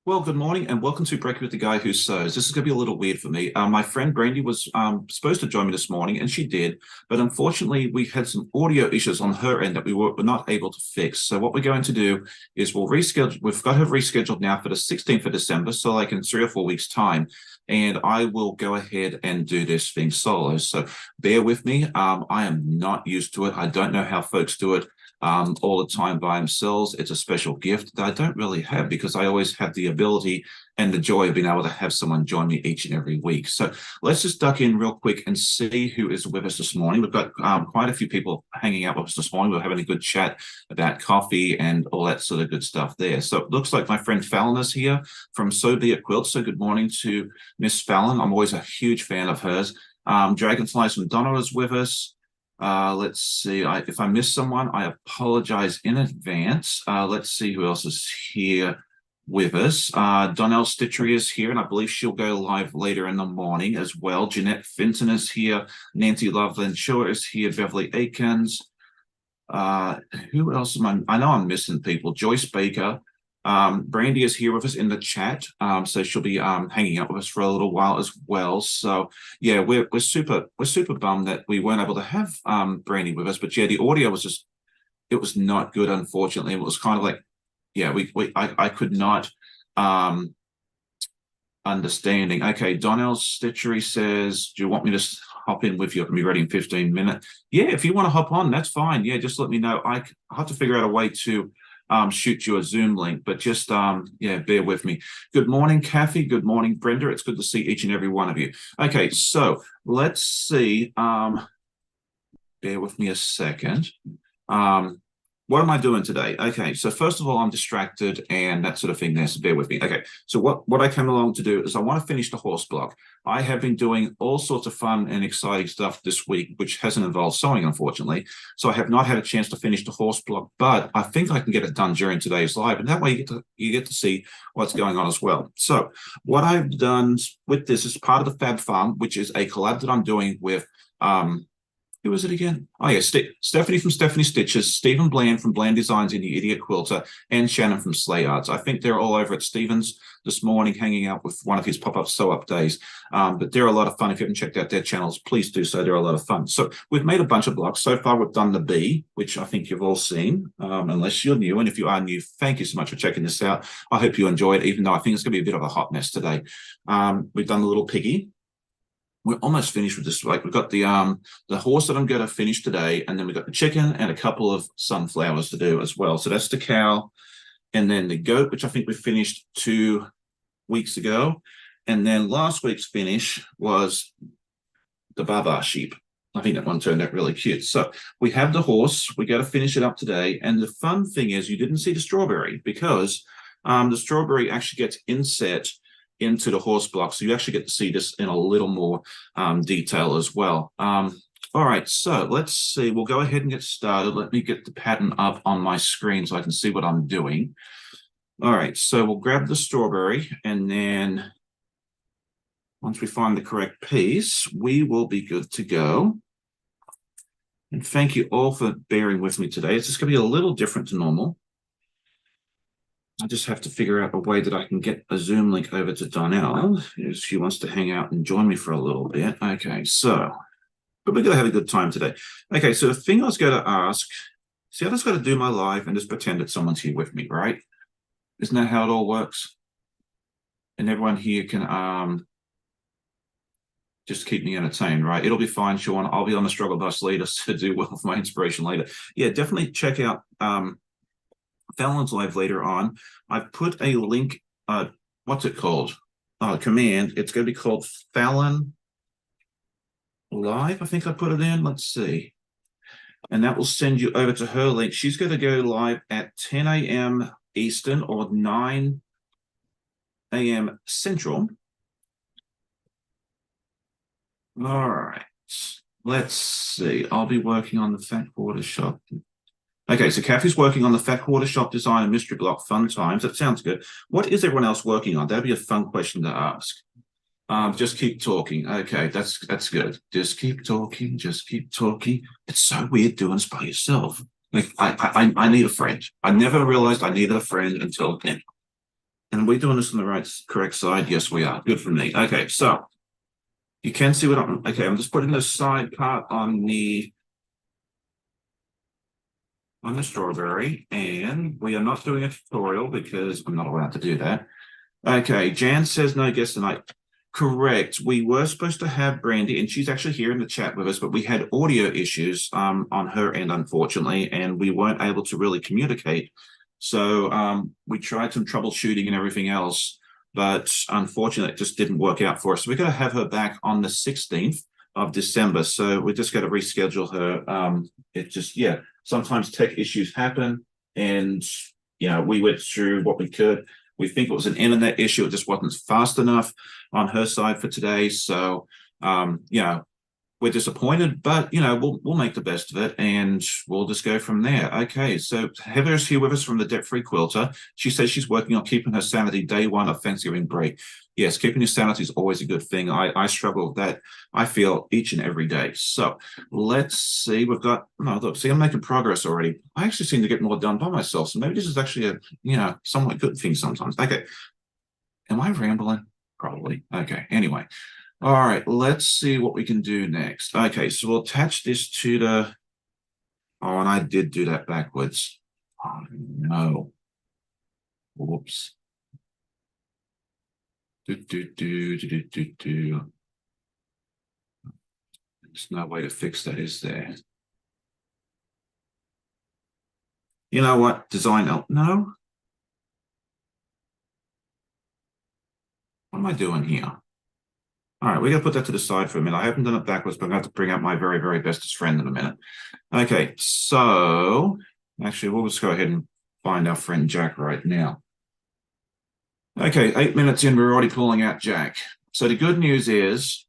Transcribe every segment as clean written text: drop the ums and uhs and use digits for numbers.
Well, good morning and welcome to Brekkie with the Guy Who Sews. This is going to be a little weird for me. My friend Brandy was supposed to join me this morning and she did, but unfortunately we had some audio issues on her end that we were not able to fix. So what we're going to do is we'll reschedule. We've got her rescheduled now for the 16th of December, so like in 3 or 4 weeks' time. And I will go ahead and do this thing solo. So bear with me. I am not used to it. I don't know how folks do it all the time by themselves. It's a special gift that I don't really have because I always have the ability and the joy of being able to have someone join me each and every week. So let's just duck in real quick and see who is with us this morning. We've got quite a few people hanging out with us this morning. We're having a good chat about coffee and all that sort of good stuff there. So it looks like my friend Fallon is here from So Be It Quilt. So good morning to Miss Fallon. I'm always a huge fan of hers. Dragonflies from Donnell is with us. Let's see. If I missed someone, I apologize in advance. Let's see who else is here with us. DonnellsStitchery is here, and I believe she'll go live later in the morning as well. Jeanette Finton is here. Nancy Loveland Shaw is here. Beverly Aikens. Who else am I know I'm missing people. Joyce Baker. Brandy is here with us in the chat, so she'll be hanging out with us for a little while as well. So yeah, we're super bummed that we weren't able to have Brandy with us, but yeah, the audio was it was not good, unfortunately. It was kind of like, yeah, I could not understanding. Okay, DonnellsStitchery says, do you want me to hop in with you? I can be ready in 15 minutes. Yeah, if you want to hop on, that's fine. Yeah, just let me know. I have to figure out a way to shoot you a Zoom link, but just yeah, bear with me. Good morning, Kathy. Good morning, Brenda. It's good to see each and every one of you. Okay, so let's see. Bear with me a second. What am I doing today? Okay, so first of all, I'm distracted and that sort of thing there, so bear with me. Okay, so what I came along to do is I want to finish the horse block. I have been doing all sorts of fun and exciting stuff this week, which hasn't involved sewing, unfortunately. So I have not had a chance to finish the horse block, but I think I can get it done during today's live, and that way you get to see what's going on as well. So what I've done with this is part of the Fab Farm, which is a collab that I'm doing with who was it again? Oh, yeah, Stephanie from Stephanie Stitches, Stephen Bland from Bland Designs in the Idiot Quilter, and Shannon from Slay Arts. I think they're all over at Stephen's this morning hanging out with one of his pop-up sew-up days. But they're a lot of fun. If you haven't checked out their channels, please do so. They're a lot of fun. So we've made a bunch of blocks. So far, we've done the bee, which I think you've all seen, unless you're new. And if you are new, thank you so much for checking this out. I hope you enjoy it, even though I think it's going to be a bit of a hot mess today. We've done the little piggy. We're almost finished with this. Like we've got the horse that I'm going to finish today, and then we've got the chicken and a couple of sunflowers to do as well. So that's the cow, and then the goat, which I think we finished 2 weeks ago, and then last week's finish was the Baba sheep. I think that one turned out really cute. So we have the horse. We got to finish it up today, and the fun thing is you didn't see the strawberry because the strawberry actually gets inset into the horse block, so you actually get to see this in a little more detail as well. All right, so let's see. We'll go ahead and get started. Let me get the pattern up on my screen so I can see what I'm doing. All right, so we'll grab the strawberry, and then once we find the correct piece, we will be good to go. And thank you all for bearing with me today. It's just going to be a little different to normal. I just have to figure out a way that I can get a Zoom link over to Donnell if she wants to hang out and join me for a little bit. Okay, so, but we're going to have a good time today. Okay, so the thing I was going to ask, see, I just got to do my live and just pretend that someone's here with me, right? Isn't that how it all works? And everyone here can just keep me entertained, right? It'll be fine, Sean. I'll be on the struggle bus later to do well with my inspiration later. Yeah, definitely check out Fallon's live later on. I've put a link, what's it called? Command. It's going to be called Fallon Live. I think I put it in. Let's see. And that will send you over to her link. She's going to go live at 10 a.m. Eastern or 9 a.m. Central. All right. Let's see. I'll be working on the Fat Quarter Shop. Okay, so Kathy's working on the Fat Quarter Shop design and mystery block. Fun times. That sounds good. What is everyone else working on? That'd be a fun question to ask. Just keep talking. Okay, that's good. Just keep talking. Just keep talking. It's so weird doing this by yourself. Like I need a friend. I never realized I needed a friend until then. And are we doing this on the correct side? Yes, we are. Good for me. Okay, so you can see what I'm just putting the side part on the strawberry, and we are not doing a tutorial because I'm not allowed to do that. Okay, Jan says no guest tonight. Correct. We were supposed to have Brandy, and she's actually here in the chat with us, but we had audio issues on her end, unfortunately, and we weren't able to really communicate. So we tried some troubleshooting and everything else, but unfortunately, it just didn't work out for us. So we're going to have her back on the 16th of December. So we're just going to reschedule her. It just, yeah, sometimes tech issues happen, and we went through what we could. We think it was an internet issue. It just wasn't fast enough on her side for today. So, we're disappointed, but, we'll make the best of it, and we'll just go from there. Okay, so Heather is here with us from the Debt Free Quilter. She says she's working on keeping her sanity day one of Thanksgiving break. Yes, keeping your sanity is always a good thing. I struggle with that, I feel, each and every day. So let's see. I'm making progress already. I actually seem to get more done by myself. So maybe this is actually a, somewhat good thing sometimes. Okay. Am I rambling? Probably. Okay. Anyway. All right. Let's see what we can do next. Okay. So we'll attach this to the, oh, and I did do that backwards. Oh, no. Whoops. There's no way to fix that, is there? You know what? Design out. No. What am I doing here? All right, we're going to put that to the side for a minute. I haven't done it backwards, but I'm going to have to bring out my very, very bestest friend in a minute. Okay, so actually, we'll just go ahead and find our friend Jack right now. Okay, 8 minutes in, we're already pulling out Jack. So the good news is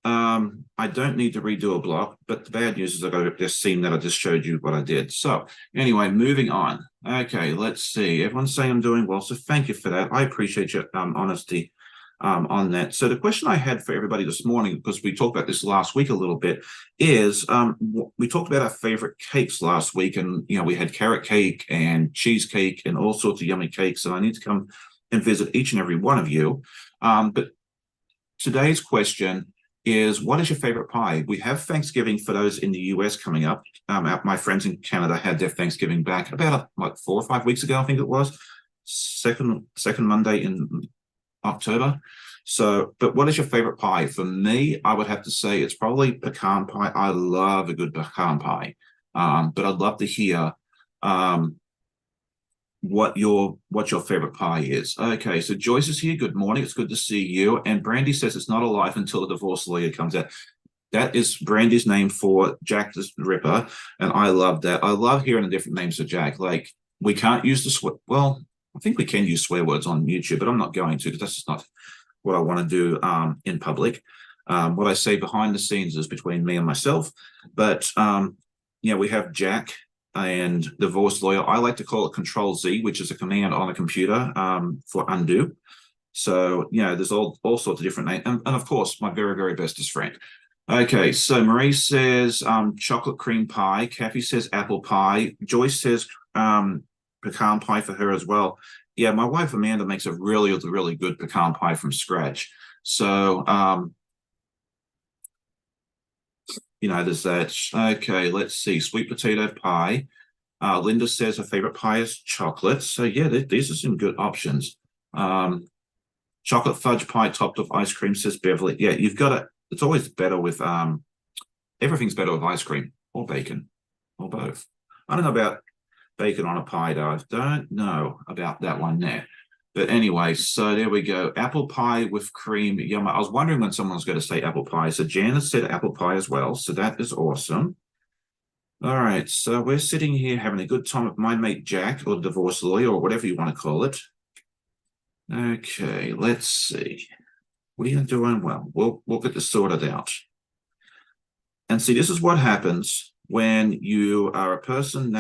I don't need to redo a block, but the bad news is I've got this seam that I just showed you what I did. So anyway, moving on. Okay, let's see. Everyone's saying I'm doing well, so thank you for that. I appreciate your honesty on that. So the question I had for everybody this morning, because we talked about this last week a little bit, is we talked about our favorite cakes last week, and we had carrot cake and cheesecake and all sorts of yummy cakes, and I need to come and visit each and every one of you. But today's question is, what is your favorite pie? We have Thanksgiving for those in the US coming up. My friends in Canada had their Thanksgiving back about 4 or 5 weeks ago, I think it was. Second Monday in October. So, but what is your favorite pie? For me, I would have to say it's probably pecan pie. I love a good pecan pie. But I'd love to hear what your favorite pie is. Okay, so Joyce is here. Good morning. It's good to see you. And Brandy says it's not alive until the divorce lawyer comes out. That is Brandy's name for Jack the Ripper, and I love that. I love hearing the different names for Jack. Like, we can't use I think we can use swear words on YouTube, but I'm not going to, because that's just not what I want to do in public. What I say behind the scenes is between me and myself. But we have Jack and divorce lawyer. I like to call it Control Z, which is a command on a computer for undo. So, there's all sorts of different names. And of course, my very, very bestest friend. Okay, so Marie says chocolate cream pie. Kathy says apple pie. Joyce says pecan pie for her as well. Yeah, my wife Amanda makes a really, really good pecan pie from scratch. So, there's that. Okay, let's see. Sweet potato pie. Linda says her favorite pie is chocolate. So, yeah, these are some good options. Chocolate fudge pie topped with ice cream, says Beverly. Yeah, you've got it. It's always better with, everything's better with ice cream or bacon or both. I don't know about bacon on a pie, though. I don't know about that one there. But anyway, so there we go. Apple pie with cream. Yum. I was wondering when someone was going to say apple pie. So Janice said apple pie as well. So that is awesome. All right. So we're sitting here having a good time with my mate Jack, or divorce lawyer, or whatever you want to call it. Okay, let's see. What are you doing? Well, we'll get this sorted out. And see, this is what happens when you are a person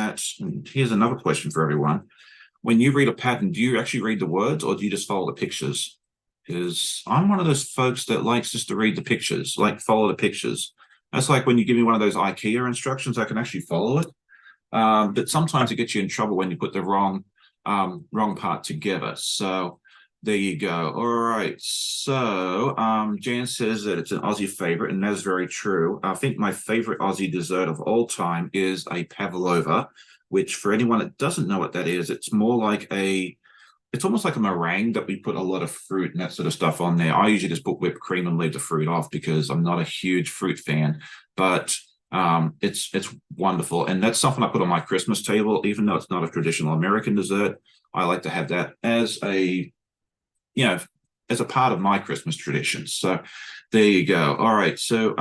here's another question for everyone. When you read a pattern, do you actually read the words, or do you just follow the pictures? Because I'm one of those folks that likes just to read the pictures, like follow the pictures. That's like when you give me one of those IKEA instructions, I can actually follow it. But sometimes it gets you in trouble when you put the wrong part together. So There you go. All right. So Jan says that it's an Aussie favorite, and that's very true. I think my favorite Aussie dessert of all time is a pavlova, which for anyone that doesn't know what that is, it's more like it's almost like a meringue that we put a lot of fruit and that sort of stuff on there. I usually just put whipped cream and leave the fruit off because I'm not a huge fruit fan, but it's wonderful. And that's something I put on my Christmas table, even though it's not a traditional American dessert. I like to have that as as a part of my Christmas tradition. So there you go. All right. So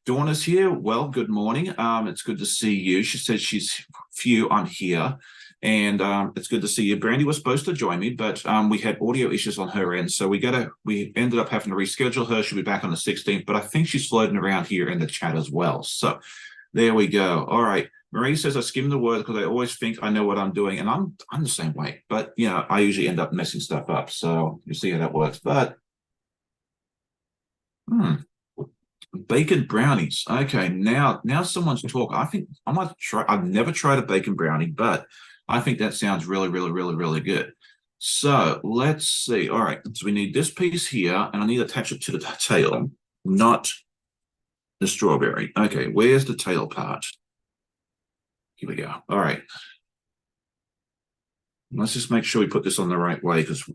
Dawn is here. Well, good morning. It's good to see you. She says she's few on here. And it's good to see you. Brandy was supposed to join me, but we had audio issues on her end. So we ended up having to reschedule her. She'll be back on the 16th, but I think she's floating around here in the chat as well. So there we go. All right. Marie says I skim the words because I always think I know what I'm doing. And I'm the same way. But, I usually end up messing stuff up. So you see how that works. But, bacon brownies. Okay. Now someone's talking. I think I might try. I've never tried a bacon brownie, but I think that sounds really, really, really, really good. So let's see. All right. So we need this piece here, and I need to attach it to the tail, not the strawberry. Okay. Where's the tail part? Here we go. All right. Let's just make sure we put this on the right way because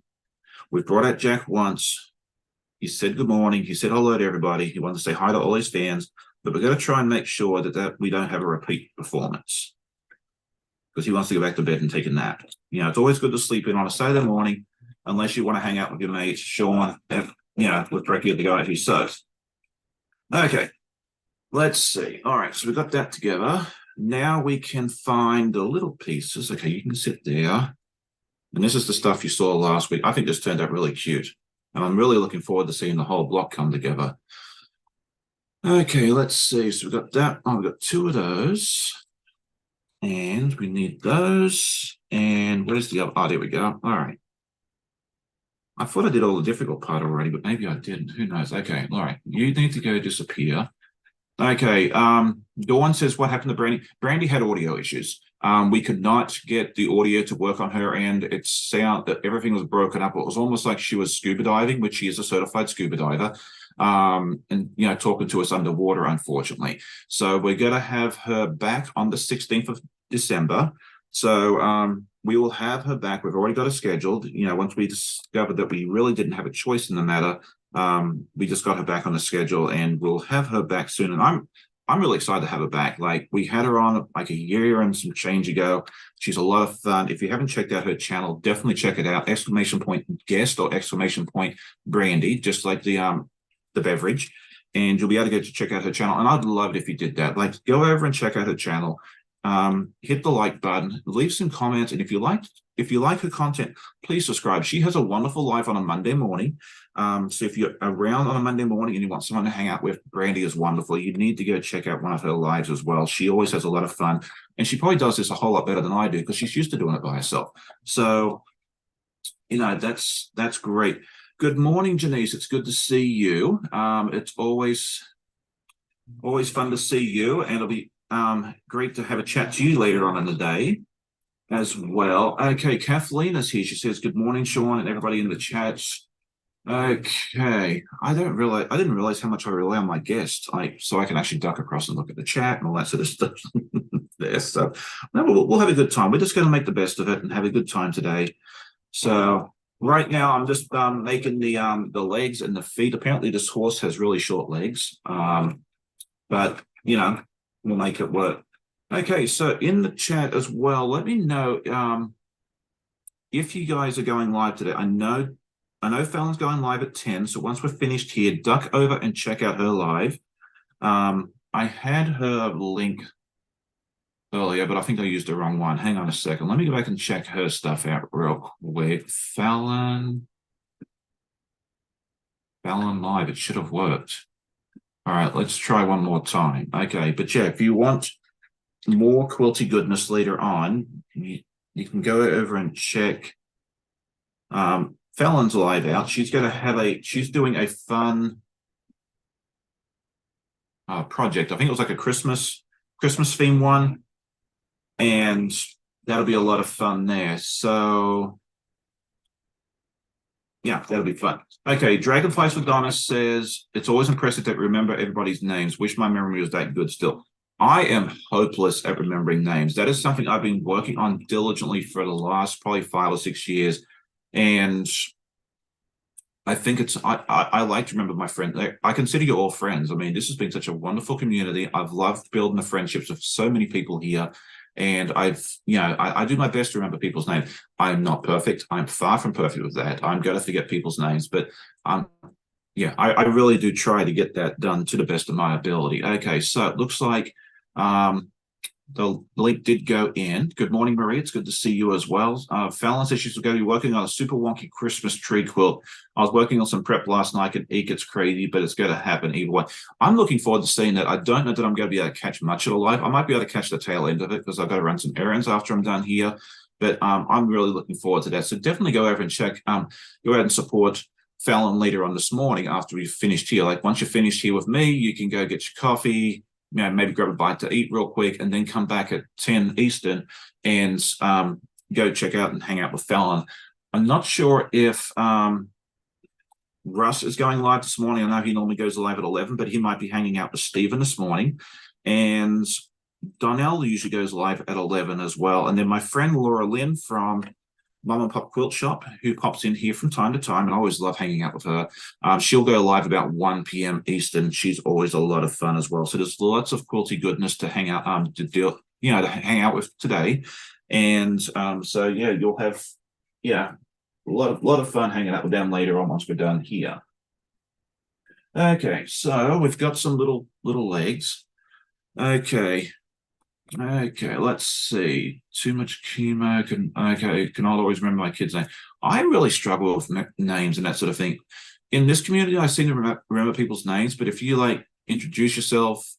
we brought out Jack once. He said good morning. He said hello to everybody. He wanted to say hi to all his fans, but we're going to try and make sure that we don't have a repeat performance because he wants to go back to bed and take a nap. It's always good to sleep in on a Saturday morning, unless you want to hang out with your mate, Sean, with Brekkie, the guy who sucks. Okay, let's see. All right, so we got that together. Now we can find the little pieces. Okay, you can sit there. And this is the stuff you saw last week. I think this turned out really cute. And I'm really looking forward to seeing the whole block come together. Okay, let's see. So we've got that. Oh, we've got two of those. And we need those. And where's the other? Oh, there we go. All right. I thought I did all the difficult part already, but maybe I didn't. Who knows? Okay, all right. You need to go disappear. Okay. Dawn says, what happened to Brandy? Brandy had audio issues. We could not get the audio to work on her end. It sound that everything was broken up. It was almost like she was scuba diving, which she is a certified scuba diver. And talking to us underwater, unfortunately. So we're going to have her back on the 16th of December. So we will have her back. We've already got her scheduled. Once we discovered that we really didn't have a choice in the matter, we just got her back on the schedule, and we'll have her back soon. And I'm really excited to have her back. Like, we had her on like a year and some change ago. She's a lot of fun. If you haven't checked out her channel, definitely check it out. !guest or !Brandy, just like the beverage. And you'll be able to get to check out her channel. And I'd love it if you did that. Like, go over and check out her channel. Hit the like button, leave some comments, and if you like her content, please subscribe. She has a wonderful live on a Monday morning. So if you're around on a Monday morning and you want someone to hang out with, Brandy is wonderful. You need to go check out one of her lives as well. She always has a lot of fun, and she probably does this a whole lot better than I do because she's used to doing it by herself. So that's great. Good morning, Janice. It's good to see you. It's always fun to see you, and it'll be great to have a chat to you later on in the day as well. Okay, Kathleen is here. She says, good morning, Sean, and everybody in the chats. Okay, I didn't realize how much I rely on my guests, so I can actually duck across and look at the chat and all that sort of stuff there. So we'll have a good time. We're just going to make the best of it and have a good time today. So right now I'm just making the legs and the feet. Apparently this horse has really short legs, but we'll make it work. Okay, so in the chat as well, let me know if you guys are going live today. I know Fallon's going live at 10, so once we're finished here, duck over and check out her live. I had her link earlier, but I think I used the wrong one. Hang on a second. Let me go back and check her stuff out real quick. Fallon live. It should have worked. All right, let's try one more time. Okay, but yeah, if you want more quilty goodness later on, you can go over and check Fallon's live out. She's doing a fun project. I think it was like a Christmas theme one, and that'll be a lot of fun there. So Yeah, that'll be fun. Okay, Dragonflies with Donna says it's always impressive to remember everybody's names. Wish my memory was that good still. I am hopeless at remembering names. That is something I've been working on diligently for the last probably 5 or 6 years. And I think I like to remember my friends. I consider you all friends. I mean, this has been such a wonderful community. I've loved building the friendships of so many people here. And I do my best to remember people's names. I'm not perfect. I'm far from perfect with that. I'm going to forget people's names, but I really do try to get that done to the best of my ability. Okay, so it looks like the link did go in. Good morning, Marie. It's good to see you as well. Fallon says she's going to be working on a super wonky Christmas tree quilt. I was working on some prep last night, and it's crazy, but it's going to happen either way. I'm looking forward to seeing that. I don't know that I'm going to be able to catch much of the live. I might be able to catch the tail end of it because I've got to run some errands after I'm done here. But I'm really looking forward to that. So definitely go over and check. Go ahead and support Fallon later on this morning after we've finished here. Like once you're finished here with me, you can go get your coffee, maybe grab a bite to eat real quick, and then come back at 10 Eastern and go check out and hang out with Fallon. I'm not sure if Russ is going live this morning. I know he normally goes live at 11, but he might be hanging out with Stephen this morning. And Donnell usually goes live at 11 as well. And then my friend Laura Lynn from Mom and Pop Quilt Shop, who pops in here from time to time, and I always love hanging out with her. She'll go live about 1 p.m. Eastern. She's always a lot of fun as well. So there's lots of quilty goodness to hang out to hang out with today. And so you'll have a lot of fun hanging out with them later on once we're done here. Okay, so we've got some little legs. Okay, let's see. Too much chemo. Can I always remember my kids' name? I really struggle with names and that sort of thing. In this community, I seem to remember people's names, but if you like introduce yourself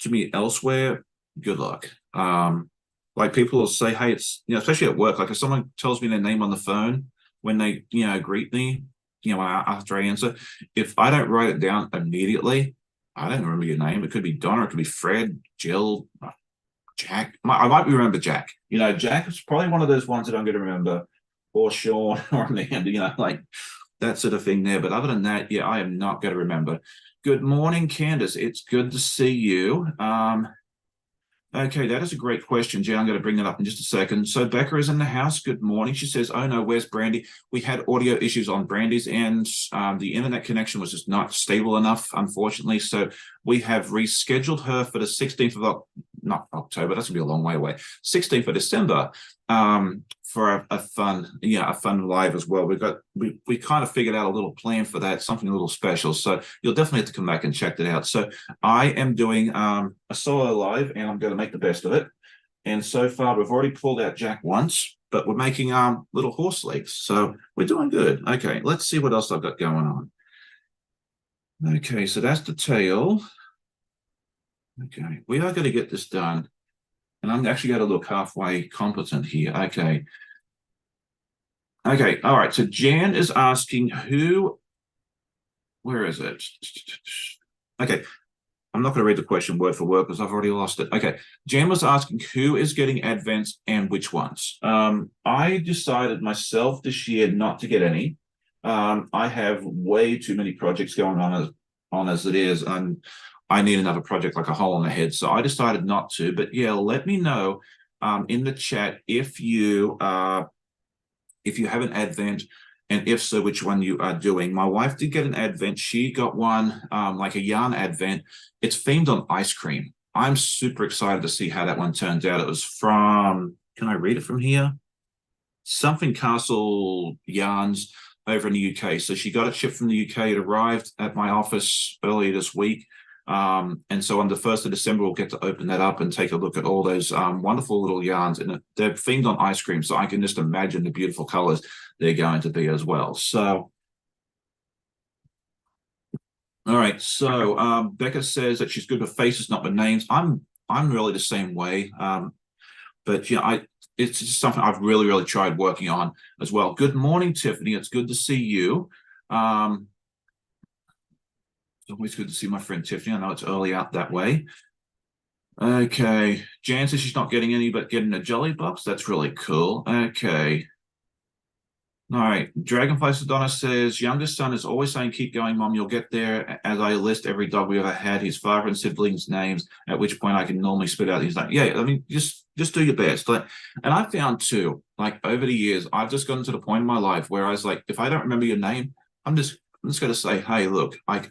to me elsewhere, good luck. Like people will say, hey, it's, especially at work, like if someone tells me their name on the phone when they, greet me, after I answer, if I don't write it down immediately, I don't remember your name. It could be Donna, it could be Fred, Jill, Jack. I might remember Jack. Jack is probably one of those ones that I'm going to remember, or Sean, or Amanda, like that sort of thing there. But other than that, I am not going to remember. Good morning, Candace. It's good to see you. Okay, that is a great question, Jay. I'm going to bring that up in just a second. So Becca is in the house. Good morning. She says, oh no, where's Brandy? We had audio issues on Brandy's end. The internet connection was just not stable enough, unfortunately. So we have rescheduled her for the 16th of not October, that's gonna be a long way away. 16th of December for a fun live as well. We kind of figured out a little plan for that, something a little special. So you'll definitely have to come back and check that out. So I am doing a solo live, and I'm going to make the best of it. And so far, we've already pulled out Jack once, but we're making little horse legs. So we're doing good. Okay, let's see what else I've got going on. Okay, so that's the tail. Okay, we are going to get this done. And I'm actually going to look halfway competent here. Okay. Okay, all right. So Jan is asking where is it? Okay, I'm not going to read the question word for word because I've already lost it. Okay, Jan was asking who is getting advents and which ones. I decided myself this year not to get any. I have way too many projects going on as it is, and I need another project like a hole in the head. So I decided not to. But let me know in the chat if you have an advent, and if so, which one you are doing. My wife did get an advent. She got one like a yarn advent. It's themed on ice cream. I'm super excited to see how that one turns out. It was from, can I read it from here? Something Castle Yarns over in the UK. So she got it shipped from the UK. It arrived at my office earlier this week. And so on the 1st of December, we'll get to open that up and take a look at all those wonderful little yarns. And they're themed on ice cream, so I can just imagine the beautiful colors they're going to be as well. So, all right. So Becca says that she's good with faces, not with names. I'm really the same way. But it's just something I've really tried working on as well. Good morning, Tiffany. It's good to see you. It's always good to see my friend Tiffany. I know it's early out that way. Okay. Jan says she's not getting any, but getting a jelly box. That's really cool. Okay. All right. Dragonfly Sedona says, youngest son is always saying, keep going, Mom, you'll get there. As I list every dog we ever had, his father and siblings' names, at which point I can normally spit out his name. Yeah, I mean, just do your best. Like, and I found too, like over the years, I've just gotten to the point in my life where I was like, if I don't remember your name, I'm just going to say, hey, look, I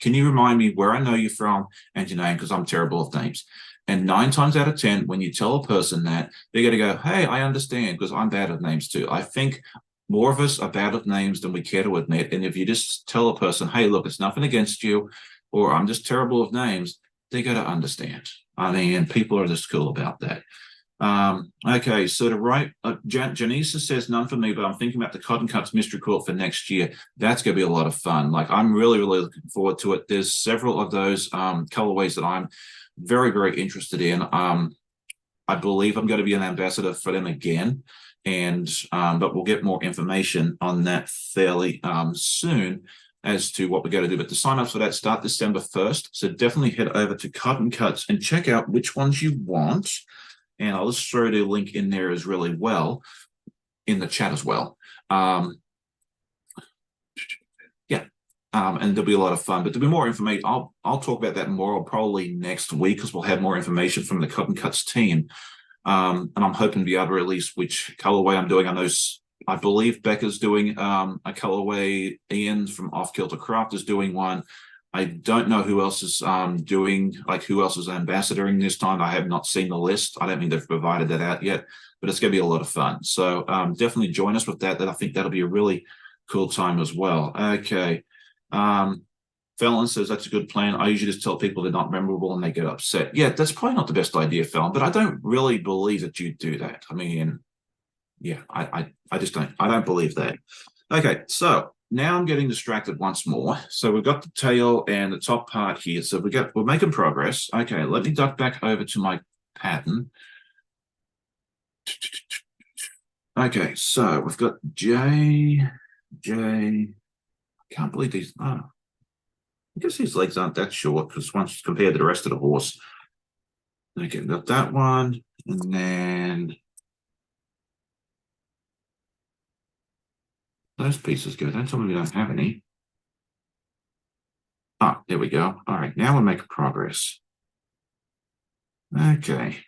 can you remind me where I know you from and your name? Because I'm terrible with names. And 9 times out of 10, when you tell a person that, they're going to go, hey, I understand, because I'm bad at names too. I think more of us are bad at names than we care to admit. And if you just tell a person, hey, look, it's nothing against you, or I'm just terrible with names, they got to understand. I mean, people are just cool about that. Okay, so to write, Janisa says none for me, but I'm thinking about the Cotton Cuts Mystery Court for next year. That's going to be a lot of fun. Like, I'm really, really looking forward to it. There's several of those colorways that I'm very, very interested in. I believe I'm going to be an ambassador for them again. And but we'll get more information on that fairly soon as to what we're going to do. But the sign-ups for that start December 1st. So definitely head over to Cotton Cuts and check out which ones you want. And I'll just throw the link in there as really well, in the chat as well. And there'll be a lot of fun. But there'll be more information. I'll talk about that more probably next week, because we'll have more information from the Cotton Cuts team. And I'm hoping to be able to release which colorway I'm doing. I believe Becca's doing a colorway. Ian from Off Kilter Craft is doing one. I don't know who else is doing, like who else is ambassadoring this time. I have not seen the list. I don't think they've provided that out yet, but it's going to be a lot of fun. So definitely join us with that. I think that'll be a really cool time as well. Okay. Fallon says that's a good plan. I usually just tell people they're not memorable and they get upset. Yeah, that's probably not the best idea, Fallon, but I don't really believe that you do that. I mean, yeah, I just don't. I don't believe that. Okay, so now I'm getting distracted once more. So we've got the tail and the top part here. So we're making progress. Okay, let me duck back over to my pattern. Okay, so we've got J. I can't believe these. Oh, I guess these legs aren't that short because once compared to the rest of the horse. Okay, got that one, and then those pieces go. Don't tell me we don't have any. Ah, there we go. All right, now we're making progress. Okay.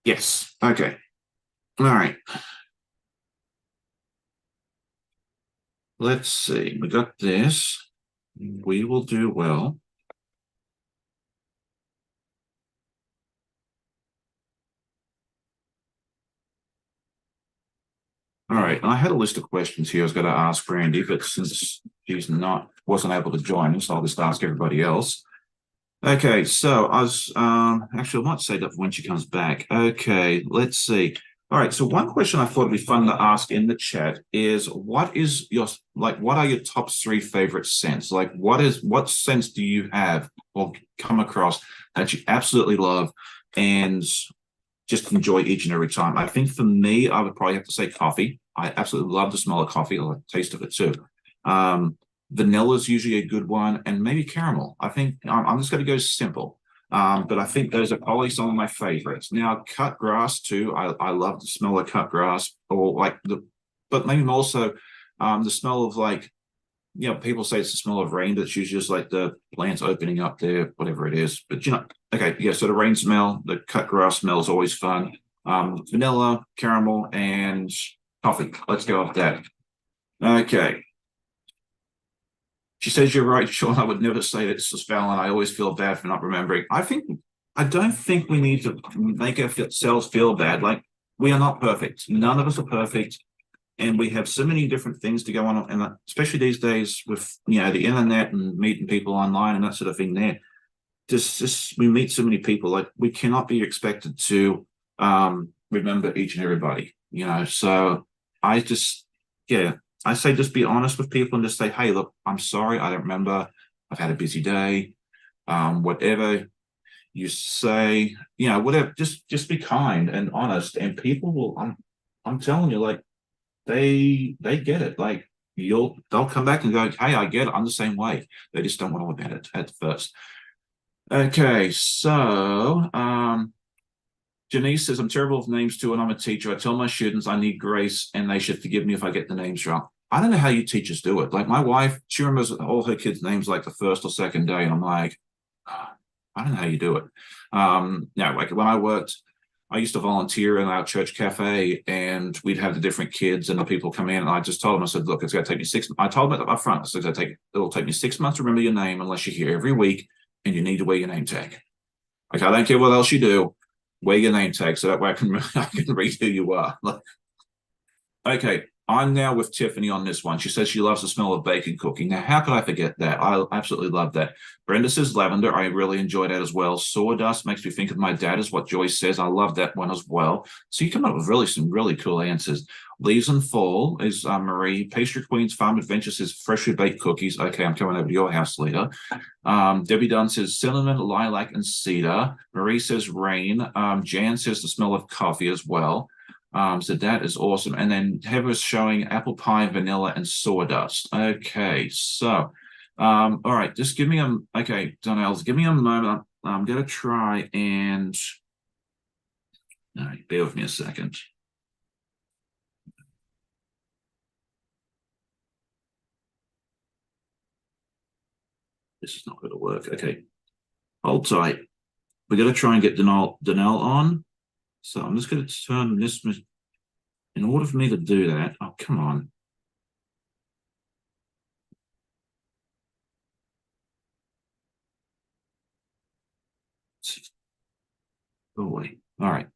Yes. Okay. All right. Let's see. We got this. We will do well. All right. I had a list of questions here I was going to ask Brandy, but since she's wasn't able to join us, I'll just ask everybody else. Okay, so I was actually I might say that when she comes back. Okay, let's see. All right, so one question I thought would be fun to ask in the chat is what are your top 3 favorite scents? Like what scents do you have or come across that you absolutely love and just enjoy each and every time? I think for me, I would probably have to say coffee. I absolutely love the smell of coffee. I like the taste of it too. Vanilla is usually a good one, and maybe caramel. I think I'm just going to go simple. But I think those are probably some of my favorites. Now, cut grass too. I love the smell of cut grass, but maybe more so the smell of people say it's the smell of rain, but it's usually just like the plants opening up there, whatever it is. But okay, yeah. So the rain smell, the cut grass smell is always fun. Vanilla, caramel, and coffee. Let's go with that. Okay. She says, you're right, Sean. I would never say that this is Fallon. I always feel bad for not remembering. I don't think we need to make ourselves feel bad. Like, we are not perfect. None of us are perfect. And we have so many different things to go on. And especially these days with, the internet and meeting people online and that sort of thing there. We meet so many people. Like, we cannot be expected to remember each and everybody, So I say just be honest with people and just say, hey, look, I'm sorry, I don't remember. I've had a busy day. Whatever you say, whatever, just be kind and honest. And people will, I'm telling you, like, they get it. Like, they'll come back and go, hey, I get it. I'm the same way. They just don't want to admit it at first. Okay, so Janice says, I'm terrible with names too, and I'm a teacher. I tell my students I need grace and they should forgive me if I get the names wrong. I don't know how you teachers do it. Like my wife, she remembers all her kids' names like the first or second day, and I'm like, I don't know how you do it. Like when I worked, I used to volunteer in our church cafe, and we'd have the different kids and the people come in, and I just told them, I said, look, it's going to take me 6 months. I told them up front, I said, it'll take me 6 months to remember your name unless you're here every week and you need to wear your name tag. Like, I don't care what else you do, wear your name tag so that way I can read who you are. Okay, I'm now with Tiffany on this one. She says she loves the smell of bacon cooking. Now, how could I forget that? I absolutely love that. Brenda says lavender. I really enjoy that as well. Sawdust makes me think of my dad, is what Joyce says. I love that one as well. So you come up with some really cool answers. Leaves and Fall is Marie. Pastry Queen's Farm Adventure says freshly baked cookies. Okay, I'm coming over to your house later. Debbie Dunn says cinnamon, lilac, and cedar. Marie says rain. Jan says the smell of coffee as well. So that is awesome. And then Heather's showing apple pie, vanilla, and sawdust. Okay, so all right, just give me okay, Donnell's, give me a moment. I'm gonna try and all right, bear with me a second. This is not going to work. Okay, hold tight. We're going to try and get Donnell on. So I'm just going to turn this. In order for me to do that, oh, come on. Go away. All right.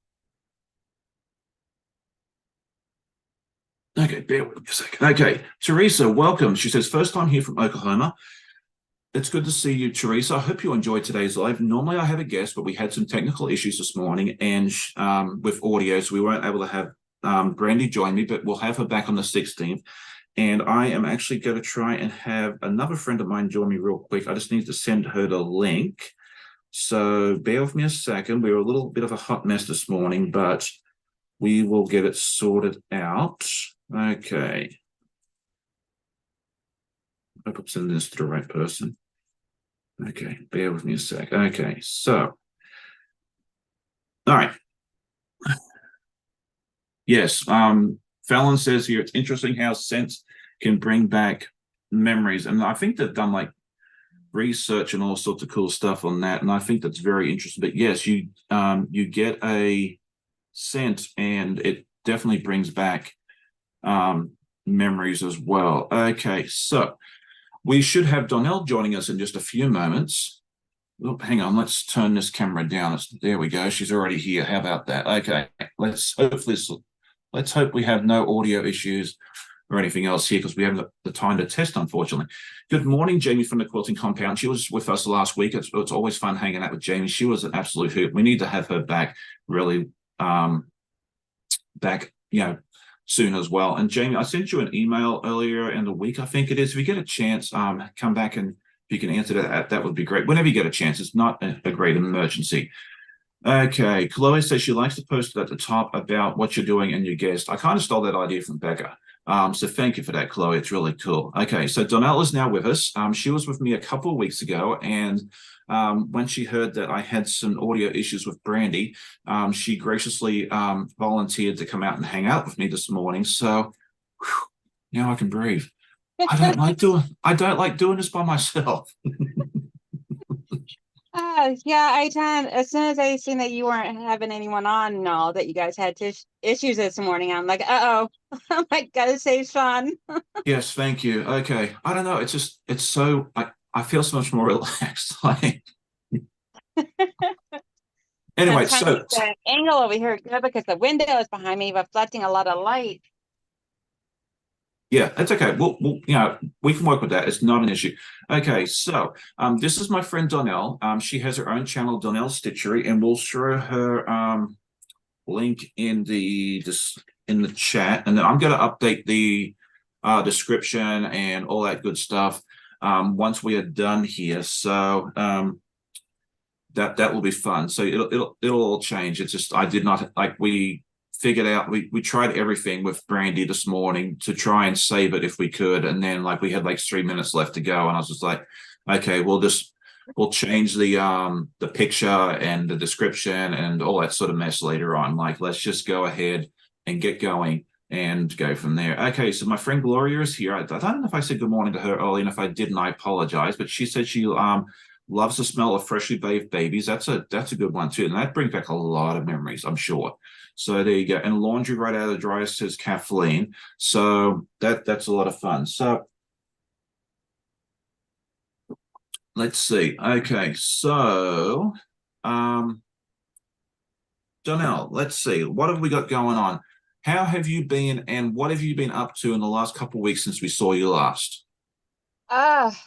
Okay, bear with me a second. Okay, Teresa, welcome. She says, first time here from Oklahoma. It's good to see you, Teresa. I hope you enjoyed today's live. Normally I have a guest, but we had some technical issues this morning and with audio, so we weren't able to have Brandy join me, but we'll have her back on the 16th. And I am actually going to try and have another friend of mine join me real quick. I just need to send her the link. So bear with me a second. We were a little bit of a hot mess this morning, but we will get it sorted out. Okay. I hope I'm sending this to the right person. Okay, bear with me a sec. Okay, so, all right. Yes, Fallon says here, it's interesting how scents can bring back memories. And I think they've done like research and all sorts of cool stuff on that. And I think that's very interesting. But yes, you get a scent and it definitely brings back memories as well. Okay, so we should have Donnell joining us in just a few moments. Oh, hang on, let's turn this camera down. There we go. She's already here. How about that? Okay, let's hope we have no audio issues or anything else here because we haven't got the time to test, unfortunately. Good morning, Jamie from the Quilting Compound. She was with us last week. It's always fun hanging out with Jamie. She was an absolute hoot. We need to have her back really soon as well. And Jamie, I sent you an email earlier in the week, I think it is. If you get a chance, come back and if you can answer that would be great. Whenever you get a chance, it's not a great emergency. Okay, Chloe says she likes to post it at the top about what you're doing and your guest. I kind of stole that idea from Becca. So thank you for that, Chloe. It's really cool. Okay, so Donnell is now with us. She was with me a couple of weeks ago, and when she heard that I had some audio issues with Brandy, she graciously volunteered to come out and hang out with me this morning. So now I can breathe. I don't like doing this by myself. Yeah, I can. As soon as I seen that you weren't having anyone on and all that you guys had issues this morning, I'm like, uh-oh, I'm like, gotta save Sean. Yes, thank you. Okay. I don't know. It's so, I feel so much more relaxed. Anyway, so the angle over here good because the window is behind me, reflecting a lot of light. Yeah, that's okay. We'll we can work with that. It's not an issue. Okay, so this is my friend Donnell. She has her own channel, DonnellsStitchery, and we'll show her link in the chat, and then I'm going to update the description and all that good stuff once we are done here. So that will be fun. So it'll all change. It's just I did not we figured out we tried everything with Brandy this morning to try and save it if we could, and then we had 3 minutes left to go, and I was just like, okay, we'll just we'll change the picture and the description and all that sort of mess later on. Like, let's just go ahead and get going and go from there. Okay, so my friend Gloria is here. I don't know if I said good morning to her early, and if I didn't, I apologize. But she said she loves the smell of freshly bathed babies. That's a good one too, and that brings back a lot of memories, I'm sure. So there you go. And laundry right out of the dryer, says Kathleen. So that's a lot of fun. So let's see. Okay, so Donnell, let's see. What have we got going on? How have you been, and what have you been up to in the last couple of weeks since we saw you last? Ah,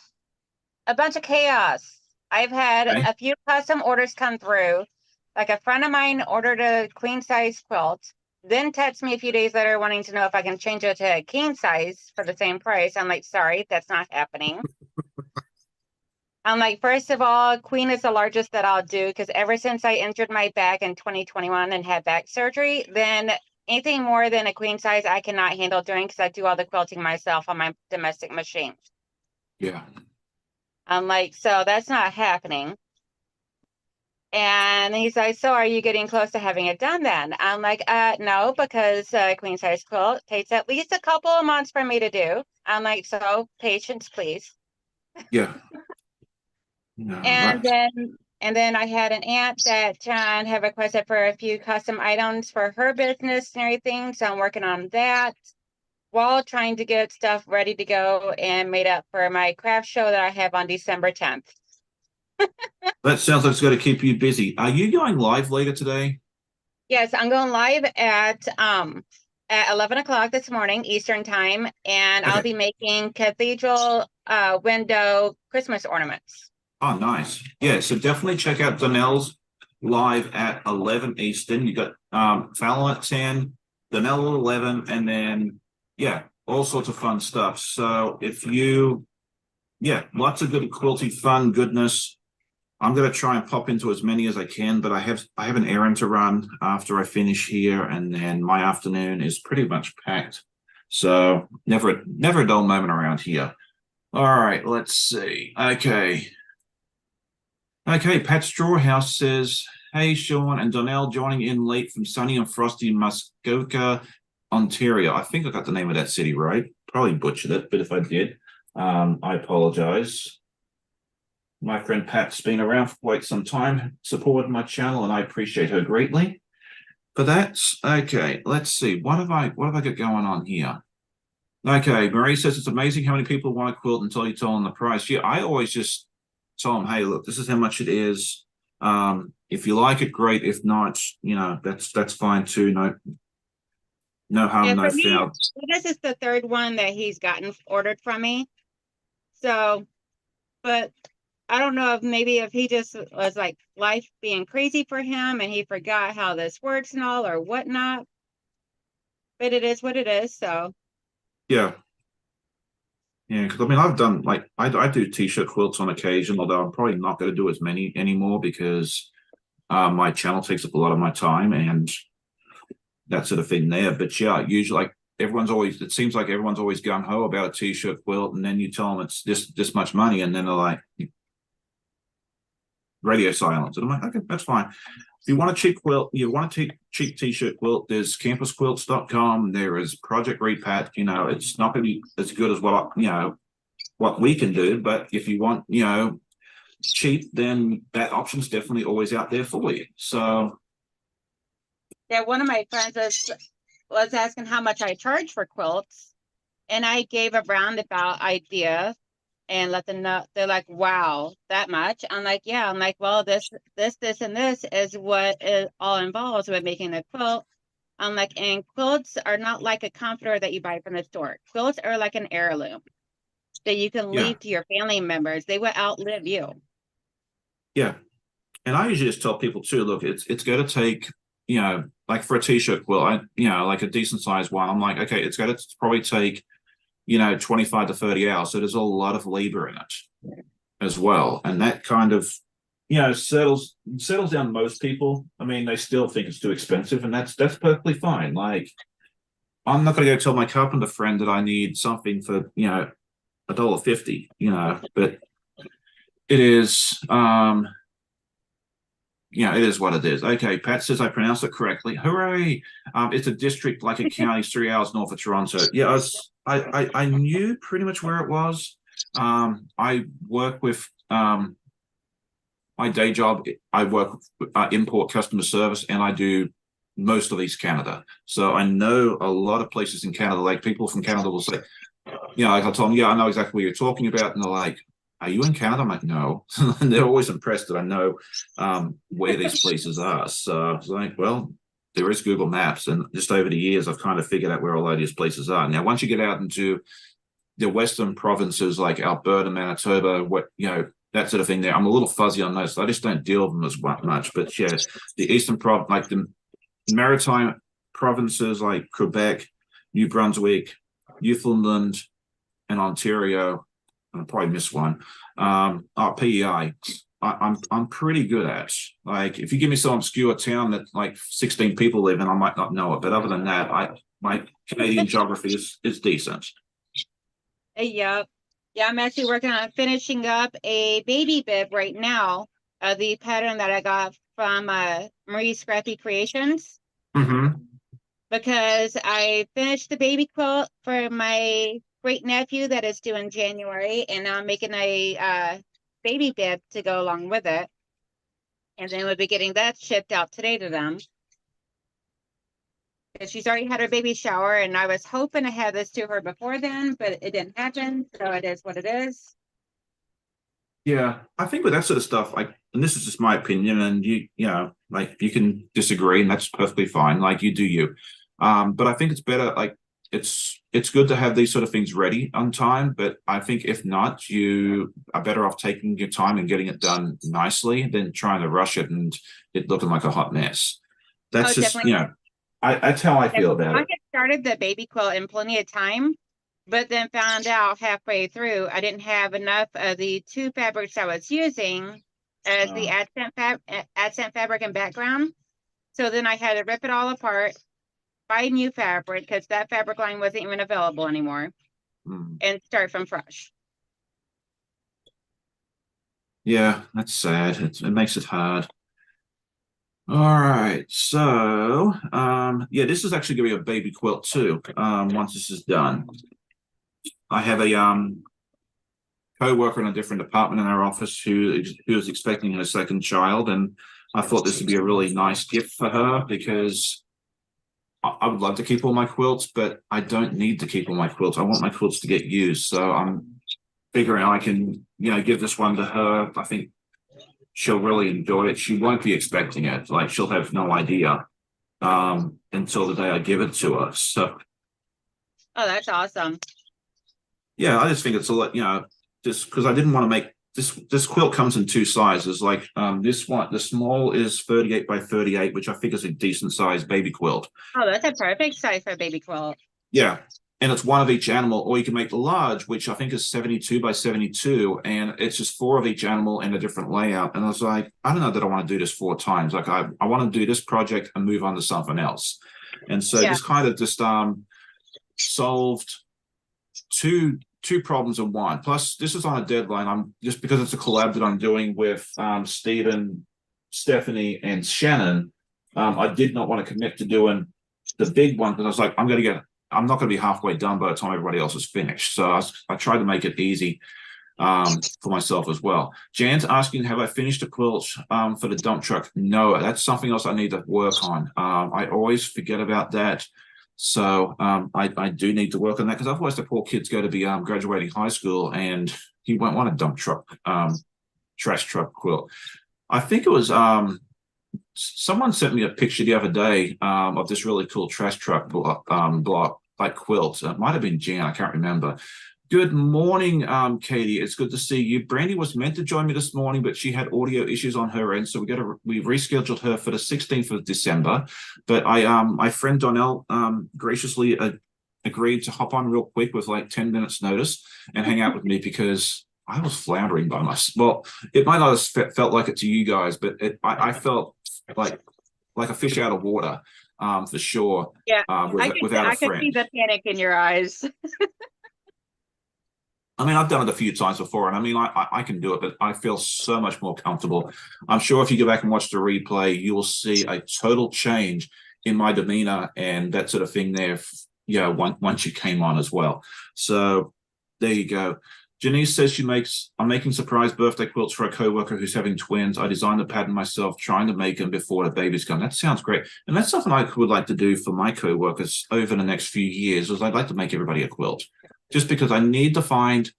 a bunch of chaos. I've had Okay. a few custom orders come through. Like a friend of mine ordered a queen size quilt, then texted me a few days later wanting to know if I can change it to a king size for the same price. I'm like, sorry, that's not happening. I'm like, first of all, queen is the largest that I'll do because ever since I injured my back in 2021 and had back surgery, then anything more than a queen size I cannot handle doing because I do all the quilting myself on my domestic machine. Yeah. I'm like, so that's not happening. And he's like, so are you getting close to having it done then? I'm like, no, because queen size quilt takes at least a couple of months for me to do. I'm like, so patience, please. Yeah. No, And right. then I had an aunt that John had requested for a few custom items for her business and everything. So I'm working on that while trying to get stuff ready to go and made up for my craft show that I have on December 10th. That sounds like it's going to keep you busy. Are you going live later today? Yes, I'm going live at 11 o'clock this morning Eastern time, and I'll Okay. be making cathedral window Christmas ornaments. Oh, nice. Yeah, so definitely check out Donnell's live at 11 Eastern. You got Fallon at 10, Donnell at 11, and then yeah, all sorts of fun stuff. So if you yeah, lots of good quilty fun goodness. I'm gonna try and pop into as many as I can, but I have an errand to run after I finish here, and then my afternoon is pretty much packed. So never a dull moment around here. All right, let's see. Okay. Okay, Pat Strawhouse says, hey, Sean and Donnell joining in late from sunny and frosty Muskoka, Ontario. I think I got the name of that city right. Probably butchered it, but if I did, I apologize. My friend Pat's been around for quite some time, supported my channel, and I appreciate her greatly for that. Okay, let's see. What have I got going on here? Okay, Marie says it's amazing how many people want a quilt until you tell them the price. Yeah, I always just tell them, hey, look, this is how much it is. If you like it, great. If not, that's fine too. No harm, Yeah, no for me, foul. this is the third one that he's gotten ordered from me. So, but I don't know if he just was like life being crazy for him and he forgot how this works and all or whatnot. But it is what it is. So Yeah, yeah. Because I mean, I've done like I do t-shirt quilts on occasion, although I'm probably not going to do as many anymore because my channel takes up a lot of my time and that sort of thing there. But yeah, usually like it seems like everyone's always gung ho about a t-shirt quilt, and then you tell them it's this much money, and then they're like radio silence. And I'm like, okay, that's fine. If you want a cheap quilt, you want a cheap t-shirt quilt, there's campusquilts.com. There is Project Repat. It's not going to be as good as what we can do, but if you want, cheap, then that option's definitely always out there for you. So yeah, one of my friends was asking how much I charge for quilts. And I gave a roundabout idea and let them know. They're like, wow, that much? I'm like, yeah. I'm like, well, this, and this is what it all involves with making a quilt. I'm like, and quilts are not like a comforter that you buy from the store. Quilts are like an heirloom that you can yeah, leave to your family members. They will outlive you. yeah. And I usually just tell people too, look, it's going to take, like for a t-shirt quilt, like a decent sized one. I'm like, okay, it's going to probably take, 25 to 30 hours. So there's a lot of labor in it as well. And that kind of, settles down most people. I mean, they still think it's too expensive, and that's perfectly fine. Like, I'm not going to go tell my carpenter friend that I need something for, $1.50, but It is. It is what it is. Okay, Pat says I pronounced it correctly. Hooray! It's a district like a county 3 hours north of Toronto. Yeah, I knew pretty much where it was. I work with my day job. I work with import customer service, and I do most of East Canada. So I know a lot of places in Canada. Like people from Canada will say, like I told them, yeah, I know exactly what you're talking about, and they're like, are you in Canada? I'm like, no. And they're always impressed that I know where these places are. So I was like, well, there is Google Maps. And just over the years, I've kind of figured out where all of these places are. Now, once you get out into the Western provinces like Alberta, Manitoba, that sort of thing there, I'm a little fuzzy on those. So I just don't deal with them as much. But yeah, the Eastern like the maritime provinces like Quebec, New Brunswick, Newfoundland, and Ontario, I probably missed one. PEI, I'm pretty good at. Like, if you give me some obscure town that like 16 people live in, I might not know it. But other than that, my Canadian geography is decent. Yep. Yeah, I'm actually working on finishing up a baby bib right now. The pattern that I got from Marie Scrappy Creations. Mm-hmm. Because I finished the baby quilt for my great nephew that is due in January, and now I'm making a baby bib to go along with it. And then we'll be getting that shipped out today to them. And she's already had her baby shower, and I was hoping to have this to her before then, but it didn't happen. So it is what it is. Yeah, I think with that sort of stuff, and this is just my opinion, and like you can disagree, and that's perfectly fine. Like you do you. But I think it's better, like it's good to have these sort of things ready on time. But I think if not, you are better off taking your time and getting it done nicely than trying to rush it and it looking like a hot mess. That's just, definitely. that's how I feel about it. I started the baby quilt in plenty of time, but then found out halfway through I didn't have enough of the two fabrics I was using as the accent fabric and background. So then I had to rip it all apart, buy new fabric because that fabric line wasn't even available anymore, and start from fresh. Yeah, that's sad. It makes it hard. All right, so yeah, this is actually going to be a baby quilt too. Once this is done, I have a co-worker in a different department in our office who is expecting her second child, and I thought this would be a really nice gift for her because I would love to keep all my quilts, but I don't need to keep all my quilts. I want my quilts to get used, so I'm figuring I can give this one to her. I think she'll really enjoy it. She won't be expecting it. Like, she'll have no idea until the day I give it to her. So, oh, that's awesome. Yeah, I just think it's a lot, just because I didn't want to make this quilt comes in two sizes. Like this one, the small is 38 by 38, which I think is a decent size baby quilt. Oh, that's a perfect size for a baby quilt. Yeah. And it's one of each animal, or you can make the large, which I think is 72 by 72, and it's just four of each animal in a different layout. And I was like, I don't know that I want to do this 4 times. Like I want to do this project and move on to something else. And so this kind of just solved two problems in one. Plus, this is on a deadline. I'm just because it's a collab that I'm doing with Stephen, Stephanie, and Shannon. I did not want to commit to doing the big one because I was like, I'm not going to be halfway done by the time everybody else is finished. So I tried to make it easy for myself as well. Jan's asking, have I finished a quilt for the dump truck? No, that's something else I need to work on. I always forget about that. So I do need to work on that because otherwise the poor kid's going to be graduating high school and he won't want a dump truck, trash truck quilt. I think it was someone sent me a picture the other day of this really cool trash truck block like quilt. It might have been Jan, I can't remember. Good morning, Katie. It's good to see you. Brandy was meant to join me this morning, but she had audio issues on her end, so we rescheduled her for the 16th of December. But my friend Donnell graciously agreed to hop on real quick with like 10 minutes notice and hang out with me because I was floundering by myself. Well, it might not have felt like it to you guys, but I felt like a fish out of water for sure. Yeah, without a friend. I could see the panic in your eyes. I mean, I've done it a few times before, and I mean, I can do it, but I feel so much more comfortable. I'm sure if you go back and watch the replay, you will see a total change in my demeanor and that sort of thing there, once you came on as well. So there you go. Janice says I'm making surprise birthday quilts for a coworker who's having twins. I designed the pattern myself, trying to make them before the babies come. That sounds great. And that's something I would like to do for my coworkers over the next few years, is I'd like to make everybody a quilt. Just because I need to find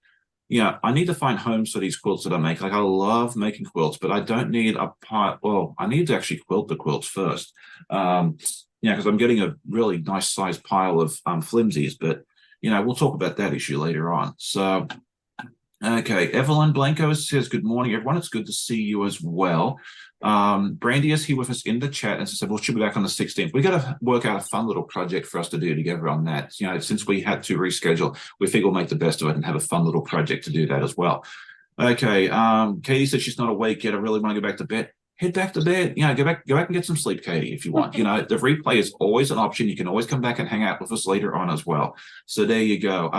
homes for these quilts that I make. Like, I love making quilts, but I don't need a part. Well, I need to actually quilt the quilts first. Because I'm getting a really nice sized pile of flimsies, but we'll talk about that issue later on. So, okay, Evelyn Blanco says, good morning, everyone. It's good to see you as well. Brandy is here with us in the chat and said, well, she'll be back on the 16th. We got to work out a fun little project for us to do together on that. Since we had to reschedule, we think we'll make the best of it and have a fun little project to do that as well. Okay, Katie said she's not awake yet. I really want to go back to bed. Head back to bed. Go back and get some sleep, Katie, if you want. The replay is always an option. You can always come back and hang out with us later on as well. So there you go.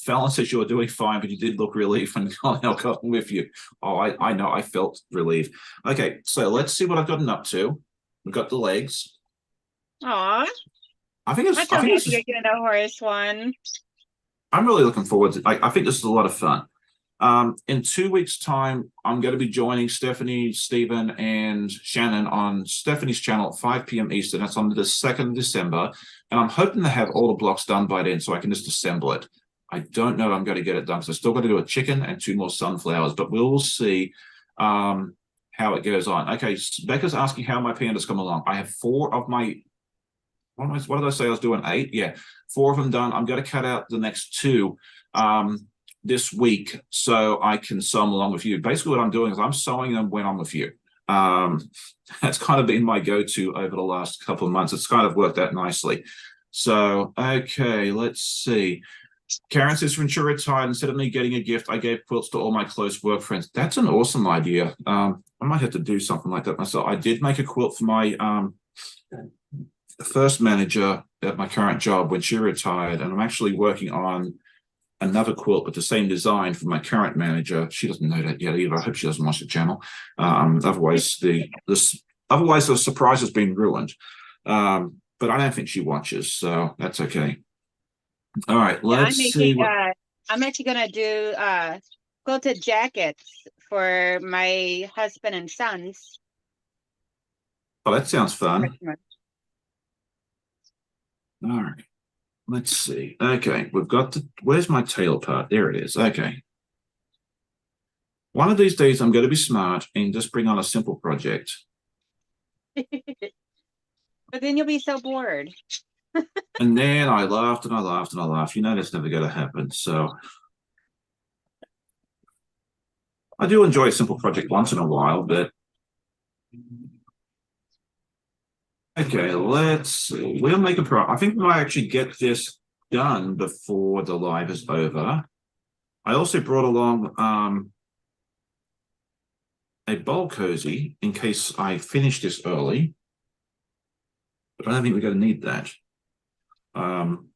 Fallon says you were doing fine, but you did look relieved when Donnell got with you. Oh, I know. I felt relieved. Okay, so let's see what I've gotten up to. We've got the legs. Aw. I think it's you're getting a horse one. I'm really looking forward to. I think this is a lot of fun. In 2 weeks' time, I'm going to be joining Stephanie, Stephen, and Shannon on Stephanie's channel at 5 p.m. Eastern. That's on the 2nd of December. And I'm hoping to have all the blocks done by then so I can just assemble it. I don't know if I'm going to get it done because I still got to do a chicken and 2 more sunflowers, but we'll see how it goes on. Okay, Becca's asking how my pandas come along. I have 4 of my, what did I say I was doing? 8? Yeah, 4 of them done. I'm going to cut out the next 2 this week so I can sew them along with you. Basically what I'm doing is I'm sewing them when I'm with you. That's kind of been my go-to over the last couple of months. It's kind of worked out nicely. So, okay, let's see. Karen says, when she retired, instead of me getting a gift, I gave quilts to all my close work friends. That's an awesome idea. I might have to do something like that myself. I did make a quilt for my first manager at my current job when she retired, and I'm actually working on another quilt with the same design for my current manager. She doesn't know that yet either. I hope she doesn't watch the channel. Otherwise the surprise has been ruined. But I don't think she watches, so that's okay. All right, let's see. I'm actually gonna do quilted jackets for my husband and sons. Oh, that sounds fun. All right, let's see. Okay, we've got where's my tail part? There it is. Okay. One of these days I'm going to be smart and just bring on a simple project. But then you'll be so bored. And then I laughed and I laughed and I laughed. That's never going to happen. So I do enjoy a simple project once in a while, but okay, let's see. We'll make I think we might actually get this done before the live is over. I also brought along a bowl cozy in case I finish this early. But I don't think we're going to need that.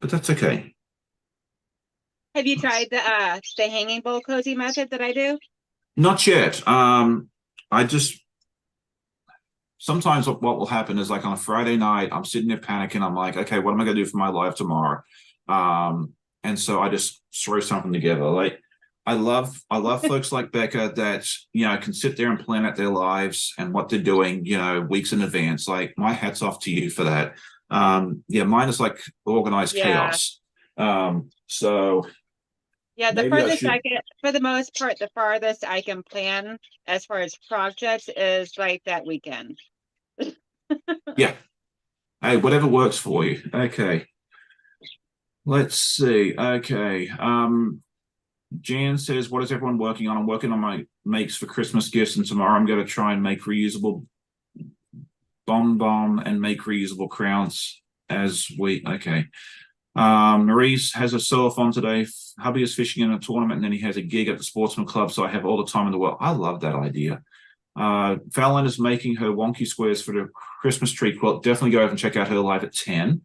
But that's okay. Have you tried the hanging bowl cozy method that I do? Not yet. Sometimes what will happen is, like, on a Friday night, I'm sitting there panicking. I'm like, okay, what am I going to do for my live tomorrow? And so I just throw something together. Like, I love folks like Becca that, can sit there and plan out their lives and what they're doing, weeks in advance. Like, my hat's off to you for that. Mine is like organized chaos. So yeah, the furthest I can, for the most part, the farthest I can plan as far as projects is like that weekend. Yeah. Hey, whatever works for you. Okay. Let's see. Okay. Jan says, what is everyone working on? I'm working on my makes for Christmas gifts, and tomorrow I'm going to try and make reusable bomb and make reusable crowns okay. Maurice has a sew-off today. Hubby is fishing in a tournament, and then he has a gig at the sportsman club, so I have all the time in the world. I love that idea. Fallon is making her wonky squares for the Christmas tree quilt. Definitely go over and check out her live at 10.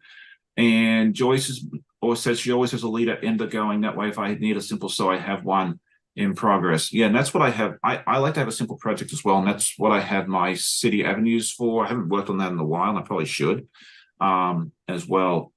And Joyce is always says she always has a leader ender going. That way, if I need a simple sew, I have one in progress. Yeah, and that's what I have. I like to have a simple project as well, and that's what I have my city avenues for. I haven't worked on that in a while, and I probably should as well.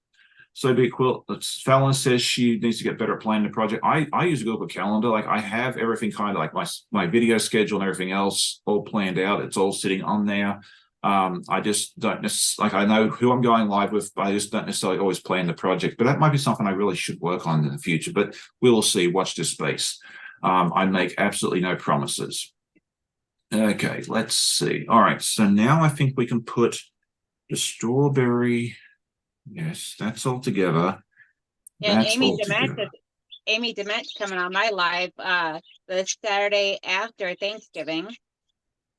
So be quilt. Fallon says she needs to get better at planning the project. I use a Google Calendar. Like I have everything kind of like my video schedule and everything else all planned out. It's all sitting on there. I just don't necessarily, like I know who I'm going live with, but I just don't necessarily always plan the project. But that might be something I really should work on in the future. But we will see. Watch this space. I make absolutely no promises. Okay, let's see. All right, so now I think we can put the strawberry. Yes, that's all together. And That's all together. Amy Dement's coming on my live the Saturday after Thanksgiving.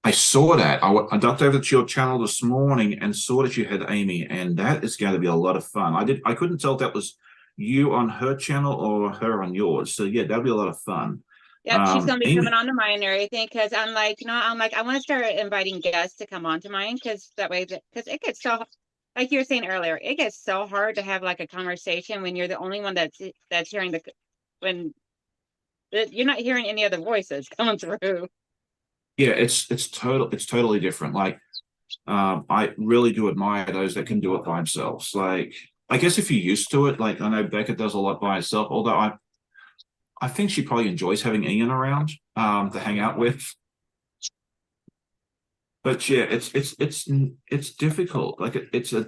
I saw that. I ducked over to your channel this morning and saw that you had Amy, and that is going to be a lot of fun. I couldn't tell if that was you on her channel or her on yours. So yeah, that'll be a lot of fun. Yeah, she's gonna be coming on to mine and everything because I'm like, I want to start inviting guests to come on to mine because that way, because it gets so, like you were saying earlier, it gets so hard to have like a conversation when you're the only one that's hearing you're not hearing any other voices coming through. Yeah, it's totally different. Like, I really do admire those that can do it by themselves. Like, I guess if you're used to it, like I know Becca does a lot by herself, although I think she probably enjoys having Ian around to hang out with. But yeah, it's difficult. Like it's a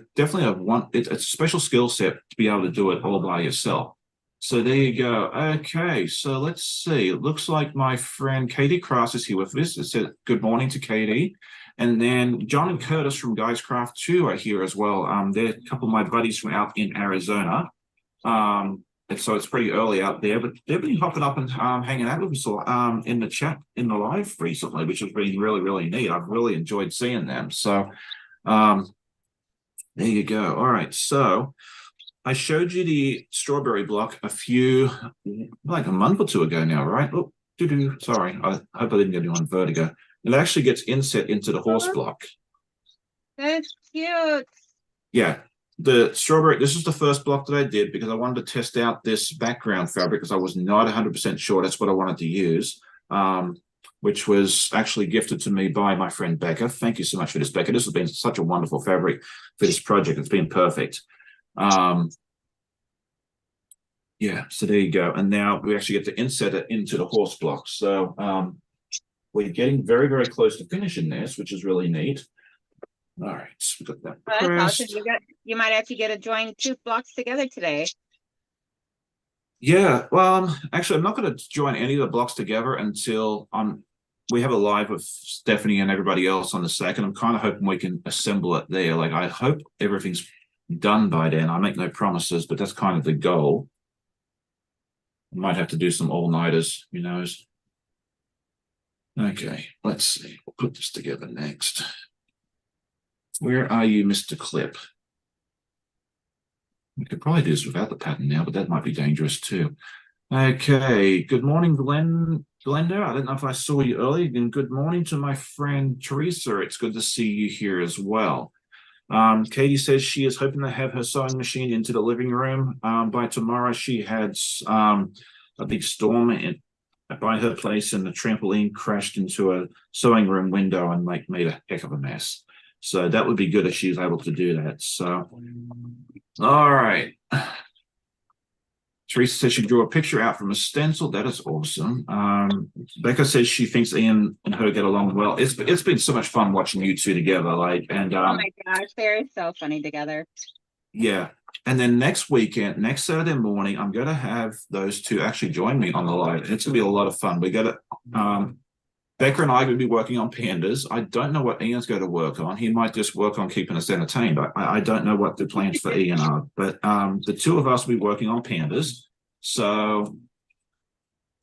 special skill set to be able to do it all by yourself. So there you go. Okay, so let's see. It looks like my friend Katie Cross is here with us. It said good morning to Katie. And then John and Curtis from Guys Craft 2 are here as well. They're a couple of my buddies from out in Arizona. And so it's pretty early out there, but they've been hopping up and hanging out with us in the chat in the live recently, which has been really, really neat. I've really enjoyed seeing them. So there you go. All right. So I showed you the strawberry block like a month or two ago now, right? Oh, sorry. I hope I didn't get you on vertigo. It actually gets inset into the horse block. That's cute. Yeah. The strawberry, this is the first block that I did because I wanted to test out this background fabric because I was not 100% sure that's what I wanted to use, which was actually gifted to me by my friend Becca. Thank you so much for this, Becca. This has been such a wonderful fabric for this project. It's been perfect. Yeah, so there you go. And now we actually get to insert it into the horse block. So we're getting very, very close to finishing this, which is really neat. All right, so we got that. Well, that's awesome. You might actually get to join 2 blocks together today. Yeah, well, actually, I'm not going to join any of the blocks together until we have a live with Stephanie and everybody else on the second. I'm kind of hoping we can assemble it there. Like, I hope everything's done by then. I make no promises, but that's kind of the goal. I might have to do some all-nighters, who knows. Okay, let's see. We'll put this together next. Where are you, Mr. Clip? We could probably do this without the pattern now, but that might be dangerous too. Okay, good morning, Glenda. I don't know if I saw you earlier. And good morning to my friend Teresa. It's good to see you here as well. Katie says she is hoping to have her sewing machine into the living room by tomorrow. She had a big storm by her place, and the trampoline crashed into a sewing room window and made a heck of a mess. So that would be good if she was able to do that. So, all right. Teresa says she drew a picture out from a stencil. That is awesome. Becca says she thinks Ian and her get along well. It's been so much fun watching you two together. Oh my gosh, they're so funny together. Yeah. And then next Saturday morning, I'm going to have those two actually join me on the live. It's going to be a lot of fun. We got to, Becca and I are going to be working on pandas. I don't know what Ian's going to work on. He might just work on keeping us entertained. I don't know what the plans for Ian are. But the two of us will be working on pandas. So,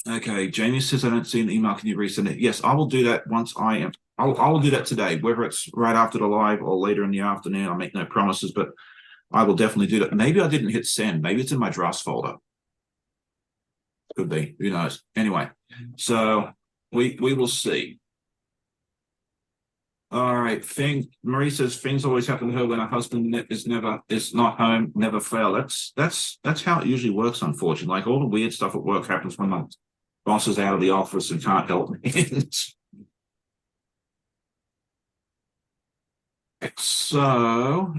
okay, Jamie says, I don't see an email. Can you resend it? Yes, I will do that once I am. I will do that today, whether it's right after the live or later in the afternoon. I'll make no promises, but I will definitely do that. Maybe I didn't hit send. Maybe it's in my drafts folder. Could be. Who knows? Anyway, so we will see. All right. Marie says things always happen to her when her husband is not home, never fail. That's how it usually works, unfortunately. Like all the weird stuff at work happens when my boss is out of the office and can't help me. So,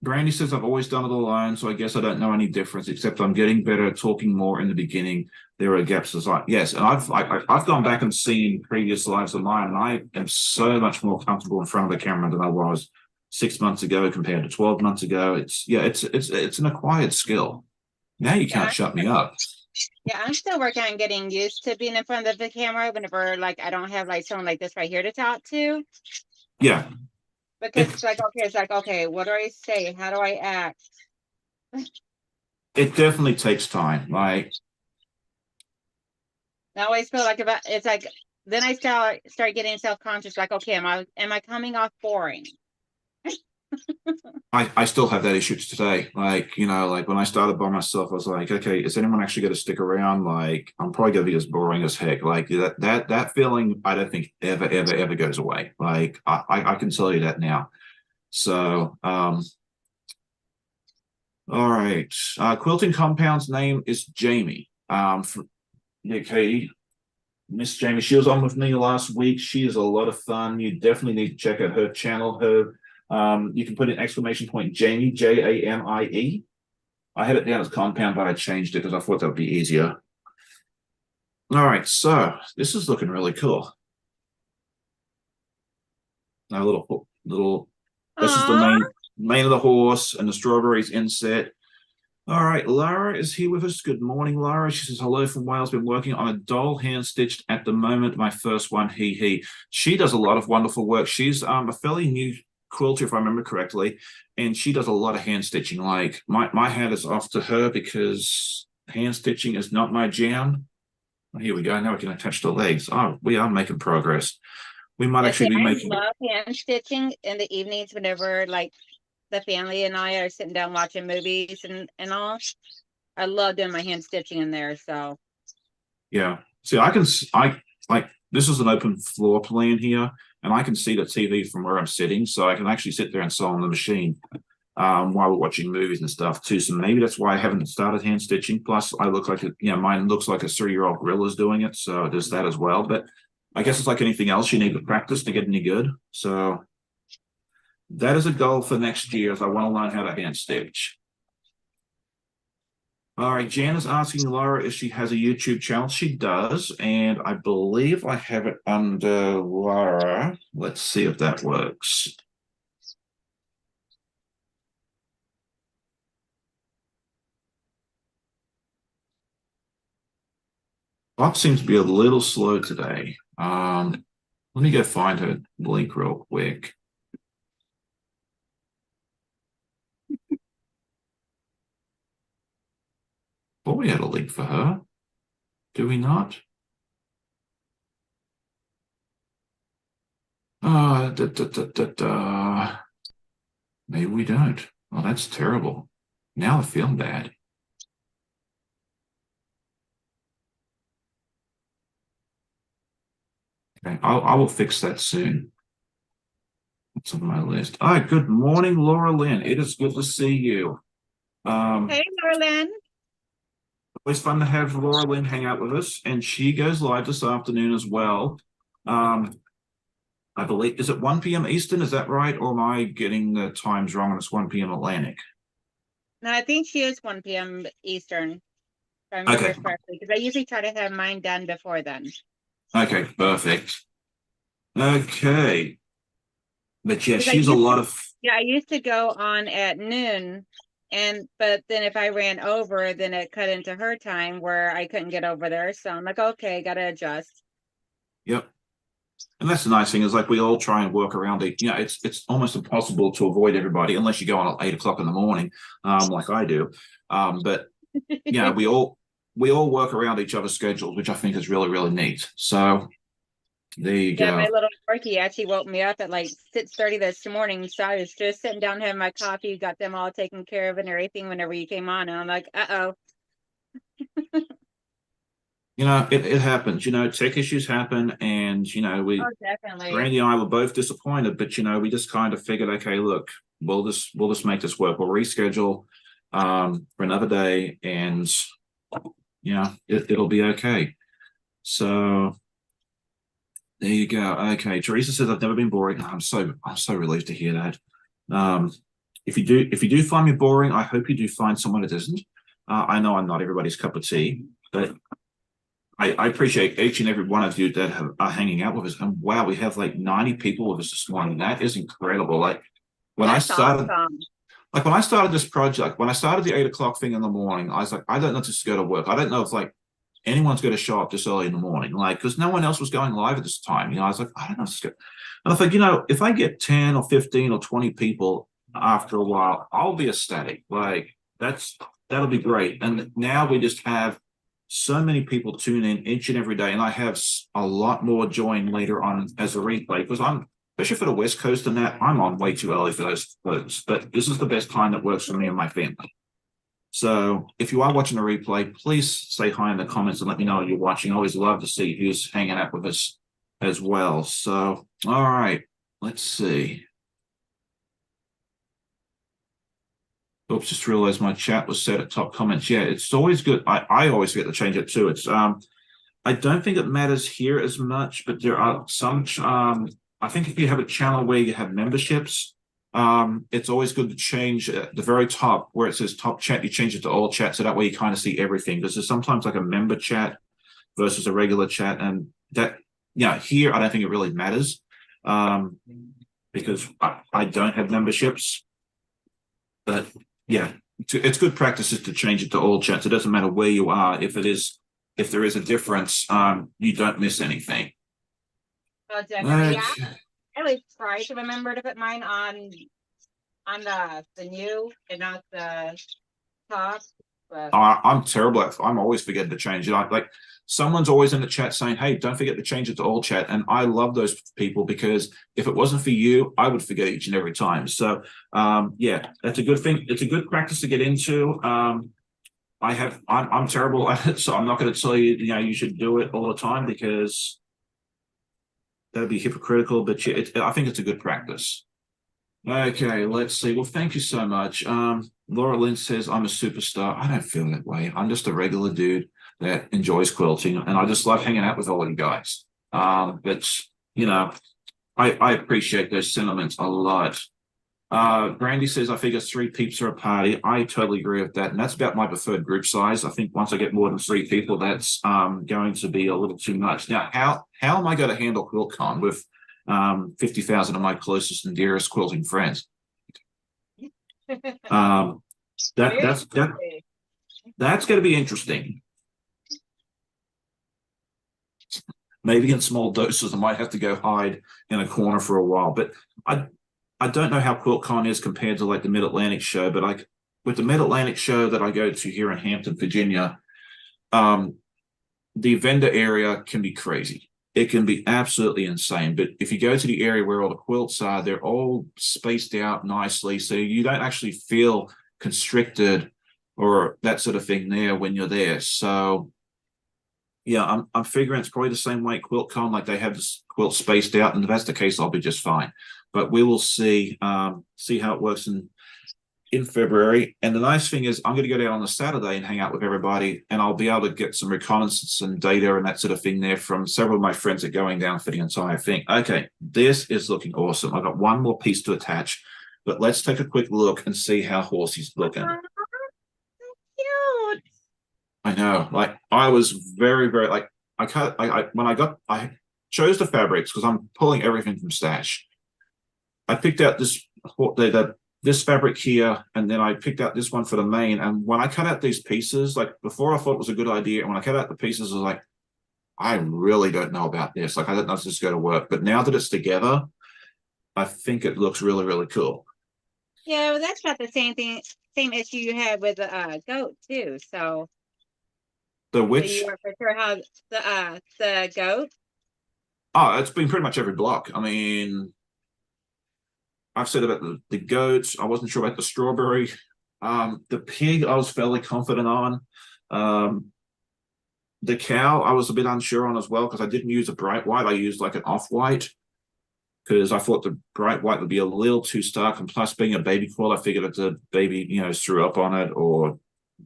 Brandy says I've always done it alone, so I guess I don't know any difference, except I'm getting better at talking more in the beginning. There are gaps as like yes, and I've gone back and seen previous lives of mine, and I am so much more comfortable in front of the camera than I was 6 months ago compared to 12 months ago. It's an acquired skill. Now you Yeah, can't shut me up. yeah, I'm still working on getting used to being in front of the camera whenever like I don't have like someone like this right here to talk to. Yeah, Because it it's like, okay, what do I say? How do I act? it definitely takes time. Like I always feel like about it's like then I start getting self-conscious, like, okay, am I coming off boring? I still have that issue today. Like, like when I started by myself, I was like, okay, is anyone actually going to stick around? Like, I'm probably going to be as boring as heck. Like that feeling, I don't think ever goes away. Like, I can tell you that now. So, all right. Quilting Compound's name is Jamie. Okay, Miss Jamie, she was on with me last week. She is a lot of fun. You definitely need to check out her channel. You can put an exclamation point Jamie, Jamie. I had it down as compound, but I changed it because I thought that would be easier. All right, so this is looking really cool. A little. This is the Aww. main of the horse and the strawberries inset. All right, Lara is here with us. Good morning, Lara. She says hello from Wales. Been working on a doll hand stitched at the moment. My first one, he. She does a lot of wonderful work. She's a fairly new quilter, if I remember correctly, and she does a lot of hand stitching. Like my hat is off to her because hand stitching is not my jam. Here we go. Now we can attach the legs. Oh, we are making progress. We might Yeah, see, actually be I making. love hand stitching in the evenings whenever like the family and I are sitting down watching movies and all. I love doing my hand stitching in there. So Yeah. See, I like this is an open floor plan here, and I can see the TV from where I'm sitting, so I can actually sit there and sew on the machine while we're watching movies and stuff too. So maybe that's why I haven't started hand stitching. Plus, I look like mine looks like a 3-year-old gorilla's doing it, so there's that as well. But I guess it's like anything else, you need to practice to get any good. So that is a goal for next year, is I want to learn how to hand stitch. All right, Jan is asking Laura if she has a YouTube channel. She does, and I believe I have it under Laura. Let's see if that works. Bob seems to be a little slow today. Let me go find her link real quick. Thought we had a link for her. Do we not? Maybe we don't. Well, that's terrible. Now I feel bad. Okay, I will fix that soon. What's on my list? All right, good morning, Laura Lynn. It is good to see you. hey, Marlene. Always fun to have Laura Lynn hang out with us, and she goes live this afternoon as well. I believe, is it 1 p.m. Eastern? Is that right? Or am I getting the times wrong and it's 1 p.m. Atlantic? No, I think she is 1 p.m. Eastern, if I remember Okay. correctly, because I usually try to have mine done before then. Okay, perfect. Okay. But yeah, Because she's a lot of. I used to go on at noon, but then if I ran over, then it cut into her time where I couldn't get over there. So I'm like, okay, gotta adjust. Yep. And that's the nice thing is like we all try and work around it. It's almost impossible to avoid everybody unless you go on at 8 o'clock in the morning, like I do. But we all work around each other's schedules, which I think is really, really neat. So there you Yeah, my go. little Brekkie actually woke me up at like 6:30 this morning. So I was just sitting down having my coffee, got them all taken care of and everything whenever you came on. And I'm like, uh-oh. it happens. Tech issues happen, and Oh, definitely. Brandy and I were both disappointed, but we just kind of figured, okay, look, we'll just make this work. We'll reschedule for another day, and it'll be okay. So there you go. Okay, Teresa says I've never been boring. I'm so relieved to hear that. If you do find me boring, I hope you do find someone that isn't. I know I'm not everybody's cup of tea, but I appreciate each and every one of you that are hanging out with us. And wow, we have like 90 people with us this morning. That is incredible. Like when I That's started, awesome. like when I started this project, when I started the 8 o'clock thing in the morning, I was like, I don't know just to go to work. I don't know if like anyone's going to show up this early in the morning, like because no one else was going live at this time. I was like, I don't know. And I thought, if I get 10 or 15 or 20 people after a while, I'll be ecstatic. Like that'll be great. And now we just have so many people tune in each and every day, and I have a lot more join later on as a replay because especially for the West Coast and that, I'm on way too early for those folks. But this is the best time that works for me and my family. So if you are watching a replay, please say hi in the comments and let me know you're watching. I always love to see who's hanging out with us as well. So, all right, let's see. Oops, just realized my chat was set at top comments. Yeah, it's always good. I always forget to change it too. I don't think it matters here as much, but there are some I think if you have a channel where you have memberships, it's always good to change at the very top where it says top chat, you change it to all chat, so that way you kind of see everything. Because there's sometimes like a member chat versus a regular chat, and that here I don't think it really matters because I don't have memberships, but yeah, it's good practices to change it to all chats. It doesn't matter where you are. If there is a difference, you don't miss anything. Oh, definitely. Yeah. I always try to remember to put mine on the new and not the top. But I'm terrible at. I'm always forgetting to change it. Like someone's always in the chat saying, "Hey, don't forget to change it to all chat." And I love those people because if it wasn't for you, I would forget each and every time. Yeah, that's a good thing. It's a good practice to get into. I'm terrible at it, so I'm not going to tell you, you should do it all the time because that'd be hypocritical. But yeah, I think it's a good practice. Okay, let's see. Well, thank you so much. Laura Lynn says, I'm a superstar. I don't feel that way. I'm just a regular dude that enjoys quilting, and I just love hanging out with all of you guys. But, I appreciate those sentiments a lot. Brandy says, I figure 3 peeps are a party. I totally agree with that. And that's about my preferred group size. I think once I get more than 3 people, that's going to be a little too much. Now, how am I going to handle QuiltCon with 50,000 of my closest and dearest quilting friends? That's going to be interesting. Maybe in small doses, I might have to go hide in a corner for a while. But I don't know how QuiltCon is compared to like the Mid-Atlantic show, but like with the Mid-Atlantic show that I go to here in Hampton, Virginia, the vendor area can be crazy. It can be absolutely insane. But if you go to the area where all the quilts are, they're all spaced out nicely. So you don't actually feel constricted or that sort of thing there when you're there. So yeah, I'm figuring it's probably the same way at QuiltCon, like they have this quilt spaced out, and if that's the case, I'll be just fine. But we will see how it works in February. And the nice thing is I'm going to go down on a Saturday and hang out with everybody, and I'll be able to get some reconnaissance and data and that sort of thing there from several of my friends that are going down for the entire thing. Okay, this is looking awesome. I've got one more piece to attach, but let's take a quick look and see how Horsey's looking. Cute. I know, like I was very, very like I chose the fabrics because I'm pulling everything from Stash. I picked out this fabric here, and then I picked out this one for the main. And when I cut out these pieces, like before I thought it was a good idea, and when I cut out the pieces, I was like, I really don't know about this. Like I don't know if this is going to work. But now that it's together, I think it looks really, really cool. Yeah, well, that's about the same issue you had with the goat too. So The which? So you weren't for sure how the goat? Oh, it's been pretty much every block. I mean, I've said about the goats. I wasn't sure about the strawberry. The pig, I was fairly confident on. The cow, I was a bit unsure on as well because I didn't use a bright white. I used like an off-white because I thought the bright white would be a little too stark. And plus, being a baby quilt, I figured if the baby, threw up on it or,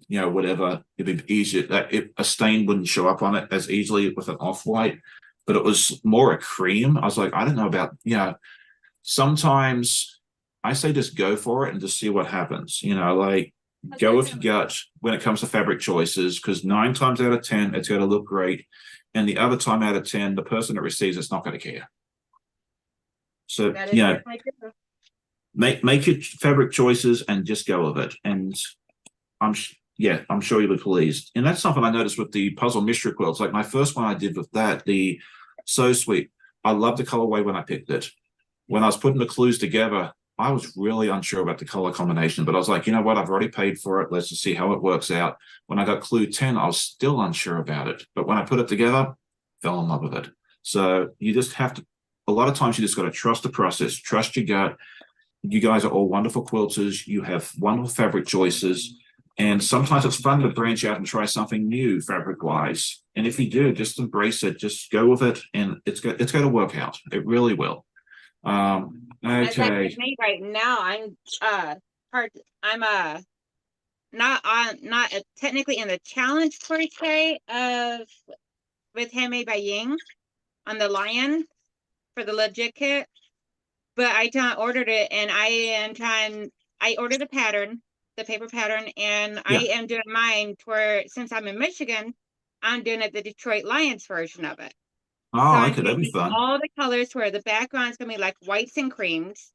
whatever, it'd be easier that a stain wouldn't show up on it as easily with an off-white. But it was more a cream. I was like, I don't know about, sometimes I say just go for it and just see what happens. Like go with your gut when it comes to fabric choices, because 9 times out of 10, it's going to look great. And the other time out of 10, the person that receives it's not going to care. So, make your fabric choices and just go with it. And I'm sure you'll be pleased. And that's something I noticed with the puzzle mystery quilts. Like my first one I did with that, the So Sweet. I loved the colorway when I picked it. When I was putting the clues together, I was really unsure about the color combination, but I was like, you know what? I've already paid for it. Let's just see how it works out. When I got clue 10, I was still unsure about it. But when I put it together, fell in love with it. So you just have to, a lot of times you just got to trust the process, trust your gut. You guys are all wonderful quilters. You have wonderful fabric choices. And sometimes it's fun to branch out and try something new fabric-wise. And if you do, just embrace it, just go with it, and it's going to work out. It really will. Okay. Right now, I'm not technically in the challenge per se of with Handmade by Ying on the lion for the legit kit, but I ordered it, and I ordered the pattern, the paper pattern, and I am doing mine since I'm in Michigan, I'm doing it the Detroit Lions version of it. Oh, so okay, that'd be fun. All the colors where the background's gonna be like whites and creams.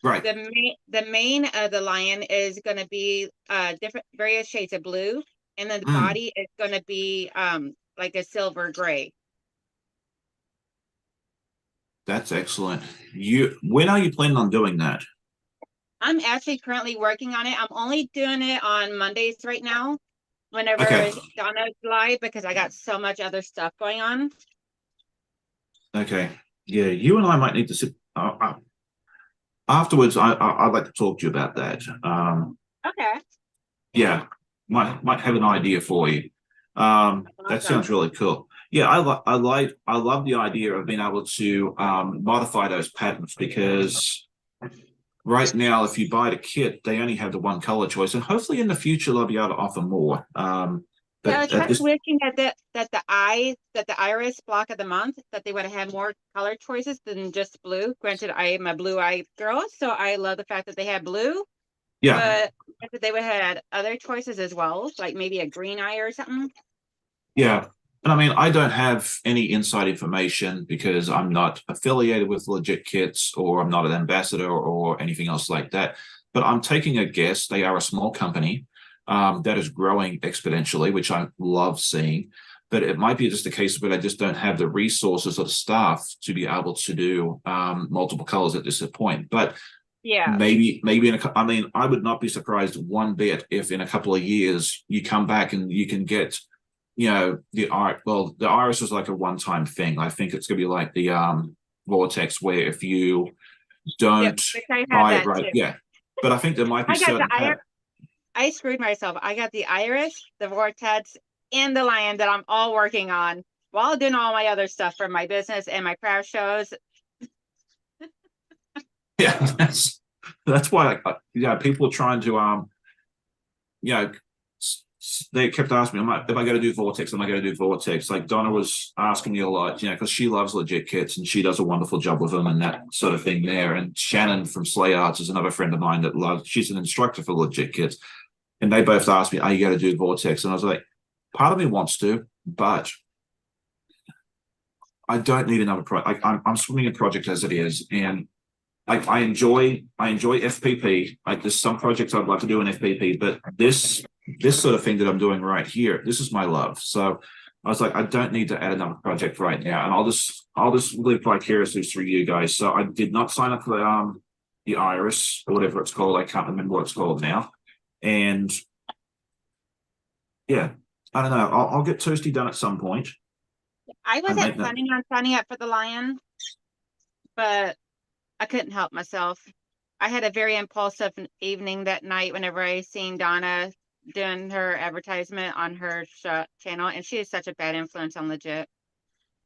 Right. The mane of the lion is gonna be different various shades of blue, and then the body is gonna be like a silver gray. That's excellent. When are you planning on doing that? I'm actually currently working on it. I'm only doing it on Mondays right now, whenever Donna's live, because I got so much other stuff going on. Okay. Yeah, you and I might need to sit afterwards. I'd like to talk to you about that. Okay. Yeah, might have an idea for you. Awesome. That sounds really cool. Yeah, I love the idea of being able to modify those patterns, because right now, if you buy the kit, they only have the one color choice, and hopefully in the future they'll be able to offer more. But I was wishing that the iris block of the month, that they would have had more color choices than just blue. Granted, I am a blue-eyed girl, so I love the fact that they had blue. Yeah. But they would have had other choices as well, like maybe a green eye or something. Yeah. And I mean, I don't have any inside information because I'm not affiliated with Legit Kits, or I'm not an ambassador or anything else like that. But I'm taking a guess. They are a small company that is growing exponentially, which I love seeing. But it might be just a case where they just don't have the resources or the staff to be able to do multiple colors at this point. But yeah, maybe I would not be surprised one bit if in a couple of years you come back and you can get, the art. Well, the iris is like a one-time thing. I think it's gonna be like the vortex, where if you don't buy it right, but I think there might be certain. I screwed myself. I got the iris, the vortex, and the lion that I'm all working on while doing all my other stuff for my business and my craft shows. Yeah, that's why people are trying to they kept asking me, if I got to do vortex, am I going to do vortex? Like Donna was asking me a lot, because she loves Legit Kits and she does a wonderful job with them and that sort of thing there. And Shannon from Slay Arts is another friend of mine that loves. She's an instructor for Legit Kits, and they both asked me, "Are you going to do vortex?" And I was like, part of me wants to, but I don't need another project. I'm swimming a project as it is, and I enjoy FPP. Like there's some projects I'd love to do in FPP, but this sort of thing that I'm doing right here, this is my love. So I was like, I don't need to add another project right now, and I'll just live vicariously through you guys. So I did not sign up for the iris or whatever it's called. I can't remember what it's called now. And yeah, I don't know. I'll get Toasty done at some point. I wasn't planning on signing up for the lion, but I couldn't help myself. I had a very impulsive evening that night whenever I seen Donna doing her advertisement on her channel, and she is such a bad influence on Legit.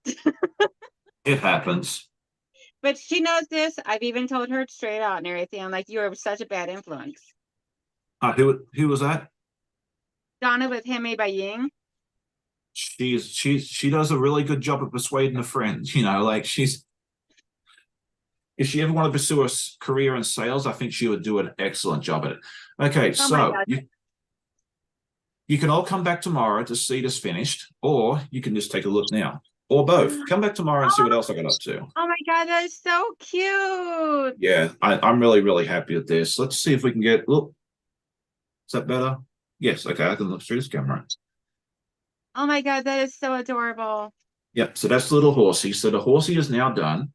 It happens. But she knows this. I've even told her straight out and everything. I'm like, you are such a bad influence. Who was that? Donna with Handmade by Ying. She does a really good job of persuading her friends. You know, like if she ever wanted to pursue a career in sales, I think she would do an excellent job at it. Okay, so you can all come back tomorrow to see this finished, or you can just take a look now, or both. Come back tomorrow and see what else I got up to. Oh my God, that is so cute. Yeah, I'm really, really happy with this. Let's see if we can get, look, is that better? Yes, okay, I can look through this camera. Oh my God, that is so adorable. Yep, so that's the little horsey. So the horsey is now done.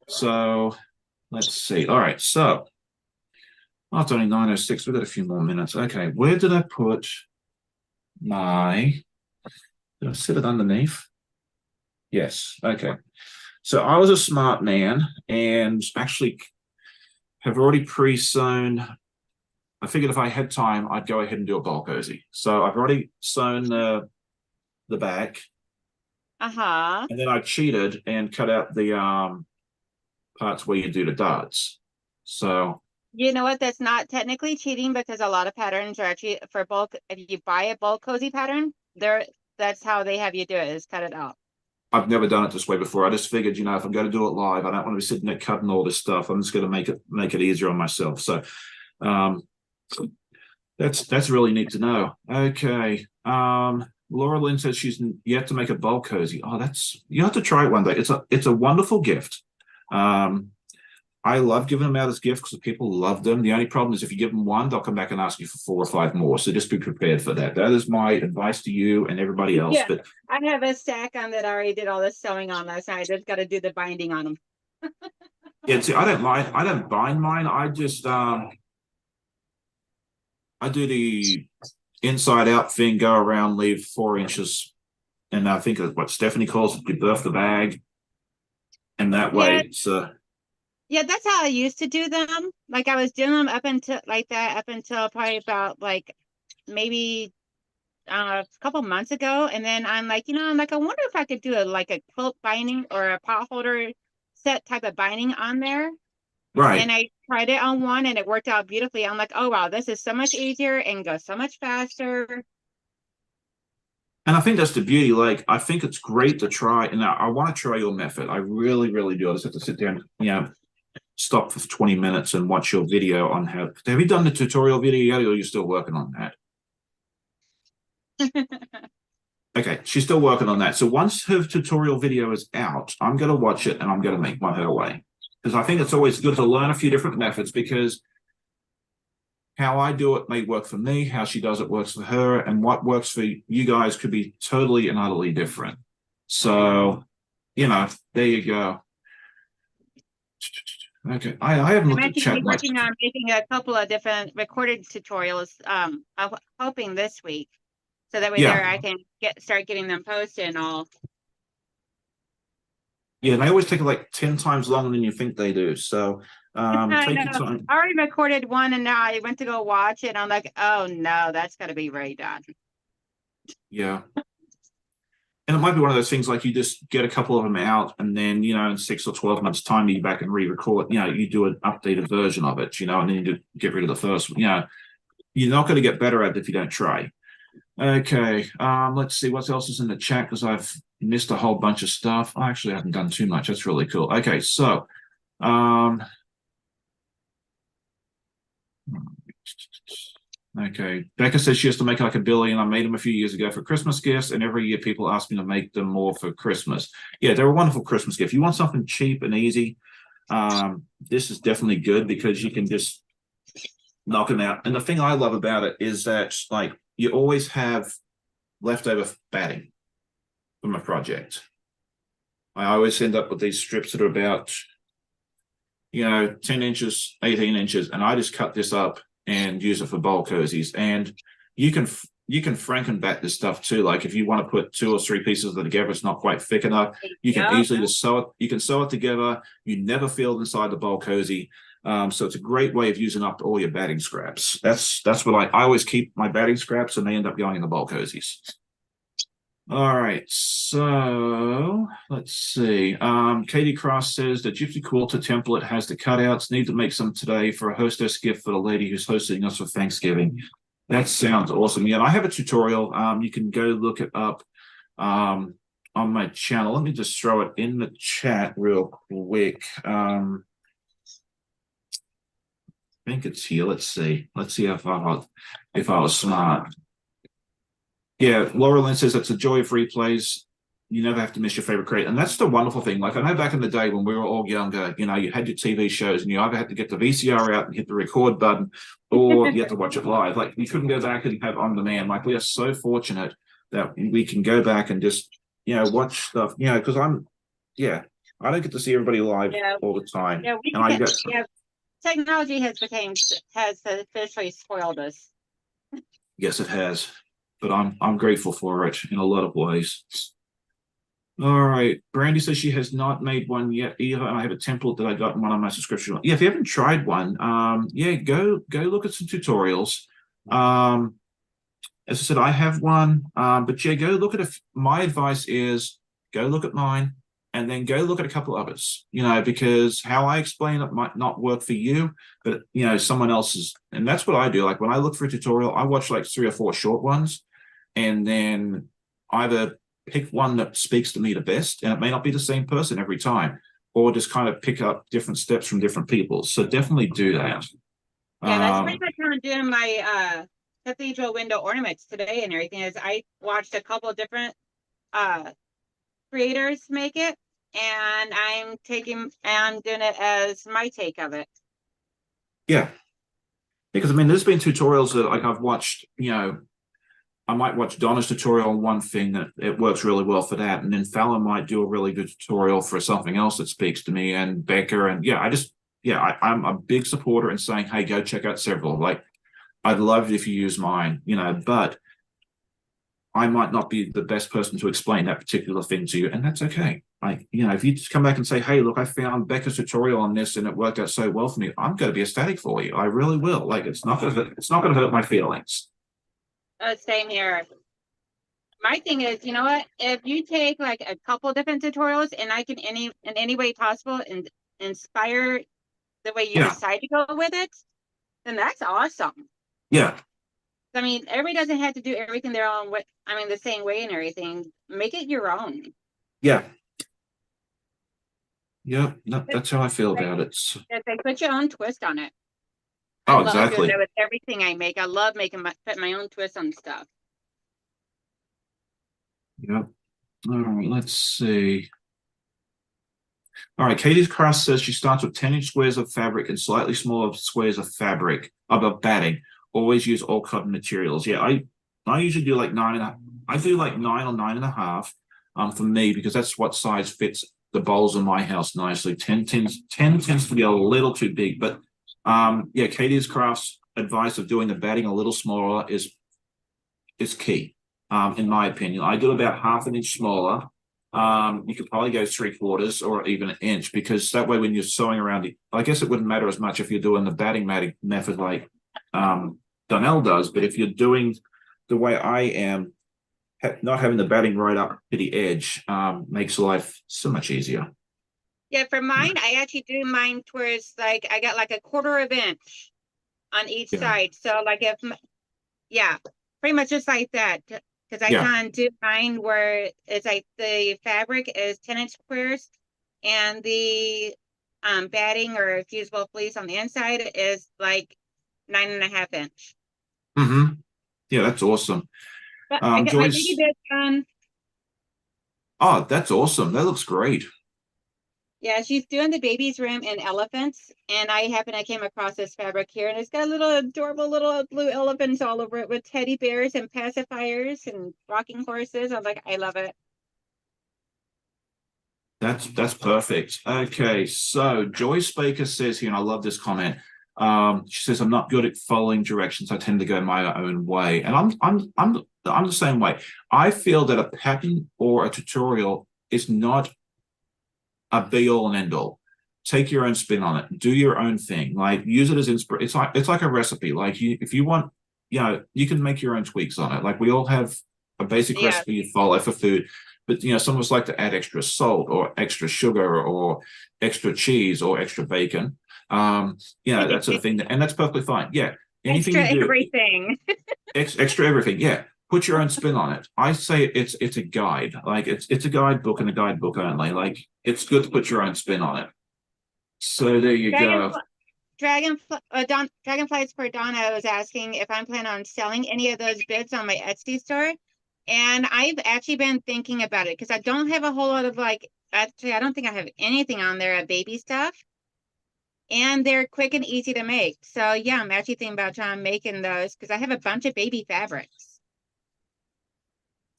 So let's see. All right, so it's only 9:06. We've got a few more minutes. Okay, where did I put my, did I set it underneath? Yes, okay. So I was a smart man and actually have already pre-sewn. I figured if I had time, I'd go ahead and do a bowl cozy. So I've already sewn the back. Uh-huh. And then I cheated and cut out the parts where you do the darts. So you know what? That's not technically cheating because a lot of patterns are actually for bulk. If you buy a bulk cozy pattern, that's how they have you do it, is cut it out. I've never done it this way before. I just figured, you know, if I'm going to do it live, I don't want to be sitting there cutting all this stuff. I'm just going to make it easier on myself. So that's really neat to know. Okay. Laura Lynn says she's yet to make a bowl cozy. Oh, you have to try it one day. It's a wonderful gift. I love giving them out as gifts because people love them. The only problem is if you give them one, they'll come back and ask you for 4 or 5 more. So just be prepared for that. That is my advice to you and everybody else. Yeah, but I have a stack on that I already did all the sewing on last night. I just got to do the binding on them. yeah, see, I don't bind mine. I just I do the inside out thing, go around, leave 4 inches. And I think what Stephanie calls it, you birth the bag. And that way it's yeah, that's how I used to do them. Like I was doing them up until probably about like maybe a couple months ago. And then I'm like, I wonder if I could do a quilt binding or a pot holder set type of binding on there. Right. And I tried it on one and it worked out beautifully. I'm like, oh wow, this is so much easier and goes so much faster. And I think that's the beauty. Like, I think it's great to try. And I want to try your method. I really, really do. I just have to sit down, stop for 20 minutes and watch your video on how. Have you done the tutorial video yet, or are you still working on that? Okay, she's still working on that. So once her tutorial video is out, I'm going to watch it and I'm going to make my her way. Because I think it's always good to learn a few different methods, because how I do it may work for me, how she does it works for her, and what works for you guys could be totally and utterly different. So, there you go. Okay, I haven't looked at chat much. I'm working on making a couple of different recorded tutorials. I'm hoping this week, so that way there I can start getting them posted and all. Yeah, they always take like 10 times longer than you think they do. So take your time. I already recorded one, and now I went to go watch it. And I'm like, oh no, that's got to be redone. Yeah. And it might be one of those things like you just get a couple of them out, and then, in 6 or 12 months' time, you back and re-record, you do an updated version of it, and then you get rid of the first one. You're not going to get better at it if you don't try. Okay. Let's see what else is in the chat, because I've missed a whole bunch of stuff. I actually haven't done too much. That's really cool. Okay. So, okay. Becca says she has to make like a billion. I made them a few years ago for Christmas gifts, and every year people ask me to make them more for Christmas. Yeah, they're a wonderful Christmas gift. You want something cheap and easy, this is definitely good, because you can just knock them out. And the thing I love about it is that, like, you always have leftover batting from a project. I always end up with these strips that are about 10 inches, 18 inches, and I just cut this up and use it for bowl cozies. And you can Frankenback this stuff too. Like if you want to put 2 or 3 pieces of it together, it's not quite thick enough, you can easily just sew it. You can sew it together. You never feel inside the bowl cozy. So it's a great way of using up all your batting scraps. That's what I always keep my batting scraps, and they end up going in the ball cozies. All right, so let's see. Katie Cross says the Gypsy Quilter template has the cutouts. Need to make some today for a hostess gift for the lady who's hosting us for Thanksgiving. That sounds awesome. Yeah, and I have a tutorial. You can go look it up on my channel. Let me just throw it in the chat real quick. I think it's here. Let's see. Let's see if I was smart. Yeah, Laura Lynn says it's a joy of replays. You never have to miss your favorite creator. And that's the wonderful thing. Like, I know back in the day when we were all younger, you know, you had your TV shows and you either had to get the VCR out and hit the record button, or you had to watch it live. Like, you couldn't go back and have on demand. Like, we are so fortunate that we can go back and just, you know, watch stuff, you know, because I don't get to see everybody live all the time. Yeah, technology has officially spoiled us. Yes, it has. But I'm grateful for it in a lot of ways. All right. Brandy says she has not made one yet either. And I have a template that I got in one of my subscription. Yeah, if you haven't tried one, go look at some tutorials. As I said, I have one, but yeah, go look at my advice is go look at mine and then go look at a couple others, you know, because how I explain it might not work for you, but you know, someone else's, and that's what I do. Like, when I look for a tutorial, I watch like 3 or 4 short ones, and then either pick one that speaks to me the best, and it may not be the same person every time, or just kind of pick up different steps from different people. So definitely do that. Yeah, that's pretty much how I'm doing my cathedral window ornaments today and everything. Is I watched a couple of different creators make it, and I'm doing it as my take of it. Yeah, because I mean, there's been tutorials that like I've watched, you know, I might watch Donna's tutorial on one thing that it works really well for that, and then Fallon might do a really good tutorial for something else that speaks to me, and Becca, and I'm a big supporter in saying, hey, go check out several. Like, I'd love it if you use mine, you know, but I might not be the best person to explain that particular thing to you, and that's okay. Like, you know, if you just come back and say, hey, look, I found Becca's tutorial on this and it worked out so well for me, I'm going to be ecstatic for you. I really will. Like, it's not going to hurt my feelings. Same here. My thing is, you know what? If you take like a couple different tutorials and I can in any way possible and inspire the way you decide to go with it, then that's awesome. Yeah. I mean, everybody doesn't have to do everything their own way. I mean, the same way and everything. Make it your own. Yeah. Yeah, no, that's how I feel about it. Like, put your own twist on it. Oh, I love exactly. doing that with everything I make. I love put my own twist on stuff. Yep. All right, let's see. All right, Katie's Cross says she starts with 10-inch squares of fabric and slightly smaller squares of fabric, of batting. Always use all cotton materials. Yeah, I usually do like 9.5. I do like 9 or 9.5 for me, because that's what size fits the bowls in my house nicely. 10 tends to be a little too big, but yeah, Katie's Crafts advice of doing the batting a little smaller is key, in my opinion. I do about 1/2 inch smaller. You could probably go 3/4 or even 1 inch, because that way when you're sewing around it, I guess it wouldn't matter as much if you're doing the batting method like Donnell does, but if you're doing the way I am, not having the batting right up to the edge makes life so much easier. Yeah, for mine, I actually do mine towards like I got like 1/4 inch on each side. So like pretty much just like that. Because I can do mine where it's like the fabric is 10-inch squares and the batting or fusible fleece on the inside is like 9.5 inch. Mm-hmm. Yeah, that's awesome. But I got my baby bit done. Oh, that's awesome. That looks great. Yeah, she's doing the baby's room in elephants, and I came across this fabric here, and it's got little adorable little blue elephants all over it with teddy bears and pacifiers and rocking horses. I'm like, I love it. That's perfect. Okay, so Joyce Baker says here, and I love this comment. She says, I'm not good at following directions. I tend to go my own way. And I'm the same way. I feel that a pattern or a tutorial is not a be all and end all. take your own spin on it, do your own thing, like use it as inspiration. It's like a recipe. Like if you want, you can make your own tweaks on it. Like we all have a basic Yeah. recipe you follow for food, but some of us like to add extra salt or extra sugar or extra cheese or extra bacon. That sort of thing, and that's perfectly fine. Yeah, anything Extra you do, everything. extra everything. Yeah, put your own spin on it. I say it's a guide. Like it's a guidebook and a guidebook only. Like it's good to put your own spin on it. So there you go. Dragonflies for Donna was asking if I'm planning on selling any of those bits on my Etsy store. And I've actually been thinking about it because I don't have a whole lot of actually, I don't think I have anything on there of baby stuff. And they're quick and easy to make. So yeah, I'm actually thinking about trying making those because I have a bunch of baby fabrics.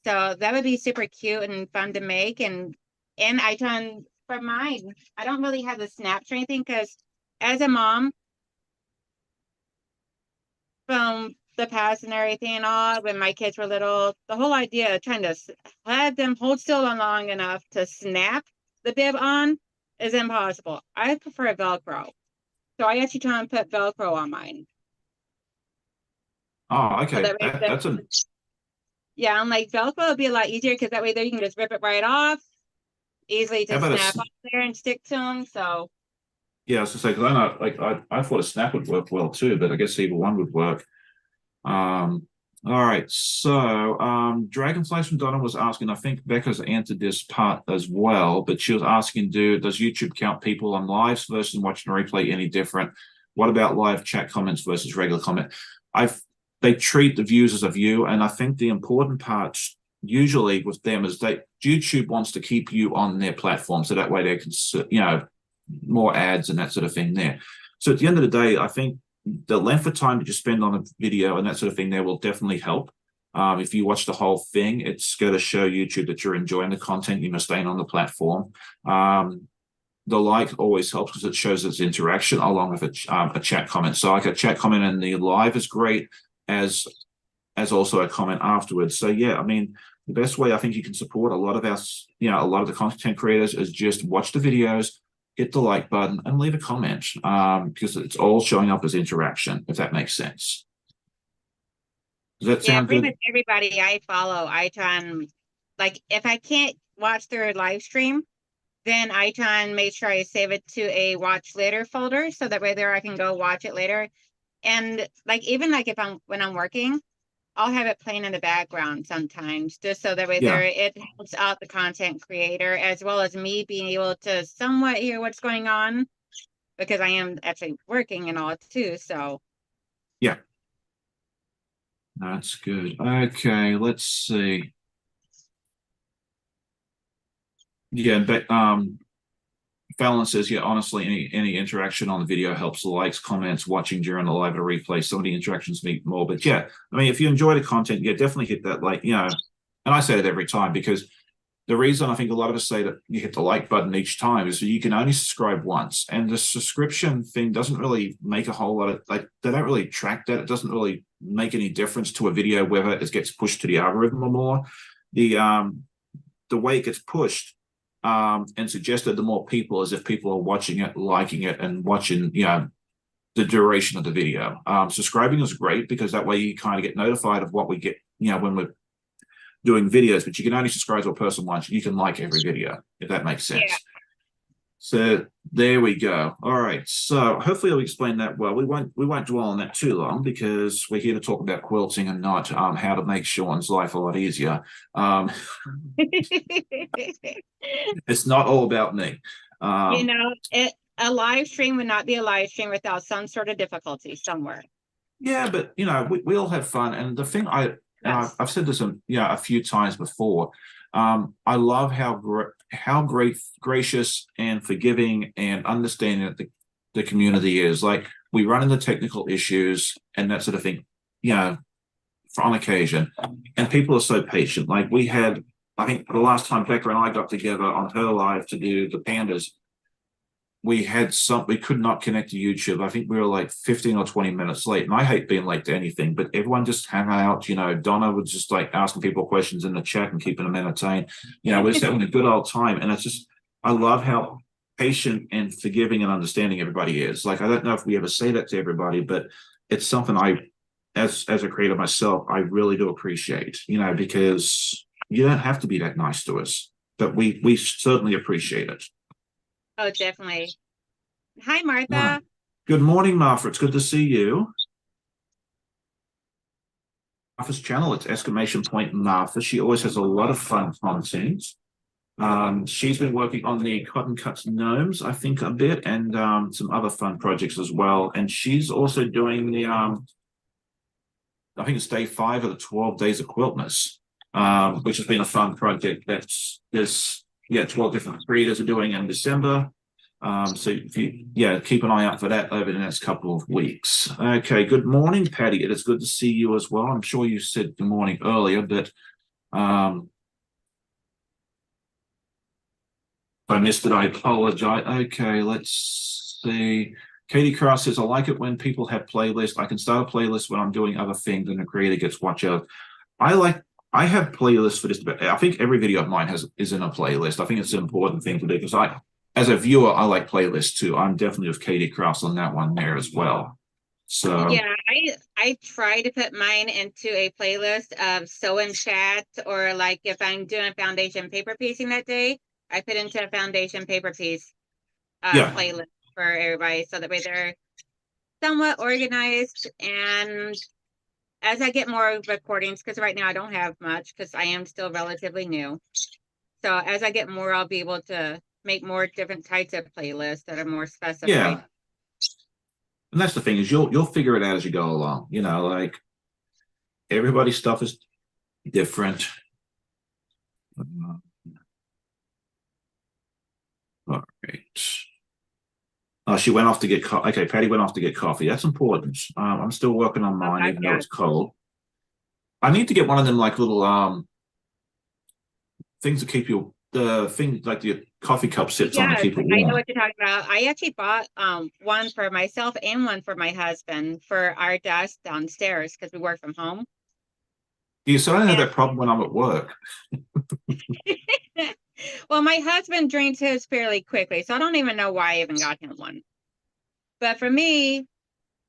So that would be super cute and fun to make. And I try for mine, I don't really have the snaps or anything because as a mom from the past and everything and all, when my kids were little, the whole idea of trying to have them hold still long enough to snap the bib on is impossible. I prefer Velcro. So I actually try and put Velcro on mine. Oh, okay. So yeah, I'm like Velcro would be a lot easier because that way there you can just rip it right off, easily to snap on there and stick to them. So yeah, I was to say because I know, I thought a snap would work well too, but I guess either one would work. All right, so Dragonflies from Donna was asking, I think Becca's answered this part as well, but she was asking, does YouTube count people on lives versus watching a replay any different? What about live chat comments versus regular comment? They treat the views as a view, and I think the important part usually with them is YouTube wants to keep you on their platform, so that way they can, more ads and that sort of thing there. So at the end of the day, I think the length of time that you spend on a video and that sort of thing there will definitely help. If you watch the whole thing, it's going to show YouTube that you're enjoying the content, you're staying on the platform. The like always helps because it shows its interaction along with a chat comment. So like a chat comment in the live is great as also a comment afterwards. So yeah, I mean, the best way I think you can support a lot of a lot of the content creators is just watch the videos, hit the like button and leave a comment because it's all showing up as interaction, if that makes sense. Does that sound good? Pretty much everybody I follow, I try and if I can't watch their live stream, then I try and make sure I save it to a watch later folder so that way there I can go watch it later. And even when I'm working, I'll have it playing in the background sometimes, just so that way it helps out the content creator as well as me being able to somewhat hear what's going on because I am actually working and all too. So yeah, that's good. Okay, let's see. Yeah, but Fallon says, yeah, honestly, any interaction on the video helps. The likes, comments, watching during the live or replay. Some of the interactions mean more. But yeah, I mean, if you enjoy the content, yeah, definitely hit that like, and I say it every time because the reason I think a lot of us say that you hit the like button each time is that you can only subscribe once. And the subscription thing doesn't really make a whole lot of, they don't really track that. It doesn't really make any difference to a video whether it gets pushed to the algorithm or more. The way it gets pushed and suggested to more people as if people are watching it, liking it, and watching, the duration of the video. Subscribing is great because that way you kind of get notified of what we get, when we're doing videos, but you can only subscribe to a person once. You can like every video, if that makes sense. Yeah. So there we go. All right. So hopefully I'll explain that well. We won't dwell on that too long because we're here to talk about quilting and not how to make Sean's life a lot easier. It's not all about me. A live stream would not be a live stream without some sort of difficulty somewhere. Yeah, but we all have fun. And the thing I've said this a few times before. I love how gracious and forgiving and understanding that the community is. Like we run into technical issues and that sort of thing, on occasion, and people are so patient. Like we had, I think the last time Becca and I got together on her live to do the pandas, we could not connect to YouTube. I think we were like 15 or 20 minutes late. And I hate being late to anything, but everyone just hung out. Donna was just asking people questions in the chat and keeping them entertained. We're just having a good old time. And it's just, I love how patient and forgiving and understanding everybody is. Like, I don't know if we ever say that to everybody, but it's something as a creator myself, I really do appreciate, because you don't have to be that nice to us, but we certainly appreciate it. Oh, definitely. Hi, Martha. Right. Good morning, Martha. It's good to see you. Martha's channel, it's exclamation point Martha. She always has a lot of fun content. She's been working on the Cotton Cuts Gnomes, I think, a bit, and some other fun projects as well. And she's also doing the I think it's day 5 of the 12 days of Quiltmas, which has been a fun project. There's 12 different creators are doing in December. So if you keep an eye out for that over the next couple of weeks. Okay, good morning, Patty. It is good to see you as well. I'm sure you said good morning earlier, but if I missed it, I apologize. Okay, let's see. Katie Cross says, I like it when people have playlists. I can start a playlist when I'm doing other things and the creator gets watch out. I have playlists for this, but I think every video of mine is in a playlist. I think it's an important thing to do because as a viewer, I like playlists too. I'm definitely with Katie Cross on that one there as well. So yeah, I try to put mine into a playlist of sew and chat, or like if I'm doing a foundation paper piecing that day, I put into a foundation paper piece playlist for everybody, so that way they're somewhat organized. And as I get more recordings, because right now I don't have much because I am still relatively new. So as I get more, I'll be able to make more different types of playlists that are more specific. Yeah. And that's the thing is you'll figure it out as you go along. Like everybody's stuff is different. All right. She went off to get coffee. Okay, Patty went off to get coffee. That's important. I'm still working on mine, even though it's cold. I need to get one of them like little things to keep the things like the coffee cup sits on to keep it warm. I know what you're talking about. I actually bought one for myself and one for my husband for our desk downstairs because we work from home. Yeah, so I don't have that problem when I'm at work. Well, my husband drinks his fairly quickly, so I don't even know why I even got him one. But for me,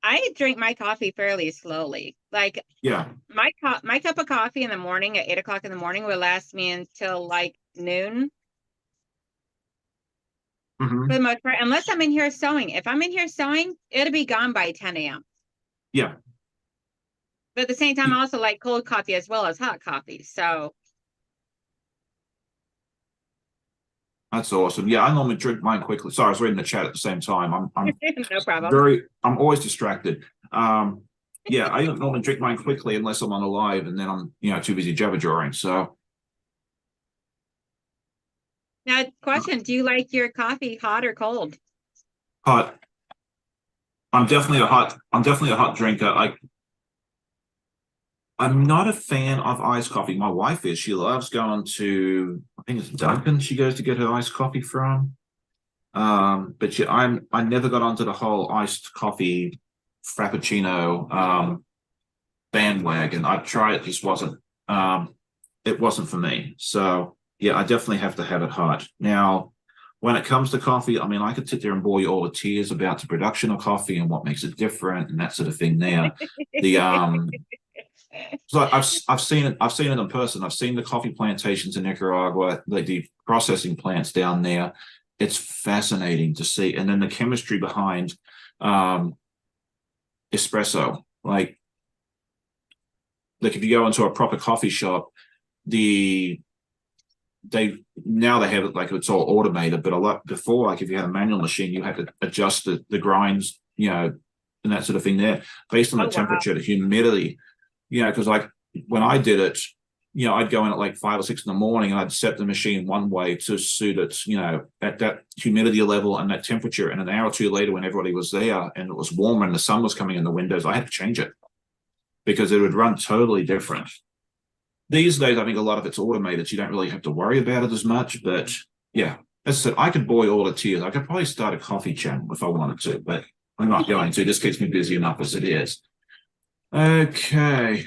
I drink my coffee fairly slowly. Like, my cup of coffee in the morning at 8 o'clock in the morning will last me until like noon. For the most part, unless I'm in here sewing. If I'm in here sewing, it'll be gone by 10 a.m. Yeah. But at the same time, I also like cold coffee as well as hot coffee. So that's awesome. Yeah, I normally drink mine quickly. Sorry, I was reading the chat at the same time. I'm no problem. I'm always distracted. Yeah, I don't normally drink mine quickly unless I'm on a live, and then I'm too busy jabber drawing. So now, question: do you like your coffee hot or cold? Hot. I'm definitely a hot drinker. I'm not a fan of iced coffee. My wife is. She loves going to, I think it's Dunkin' she goes to get her iced coffee from. But I never got onto the whole iced coffee frappuccino bandwagon. I tried, it just wasn't for me. So yeah, I definitely have to have it hot. Now, when it comes to coffee, I mean, I could sit there and bore you all to tears about the production of coffee and what makes it different and that sort of thing there. So I've seen it in person. I've seen the coffee plantations in Nicaragua, the processing plants down there. It's fascinating to see. And then the chemistry behind espresso. Like if you go into a proper coffee shop, they have it like it's all automated, but a lot before, like if you had a manual machine, you had to adjust the grinds, and that sort of thing there based on the temperature, the humidity. Because like when I did it, I'd go in at like 5 or 6 in the morning and I'd set the machine one way to suit it, at that humidity level and that temperature. And an hour or two later, when everybody was there and it was warmer and the sun was coming in the windows, I had to change it because it would run totally different. These days, I think a lot of it's automated, so you don't really have to worry about it as much. But yeah, as I said, I could bore you all to tears. I could probably start a coffee channel if I wanted to, but I'm not going to. This keeps me busy enough as it is. Okay.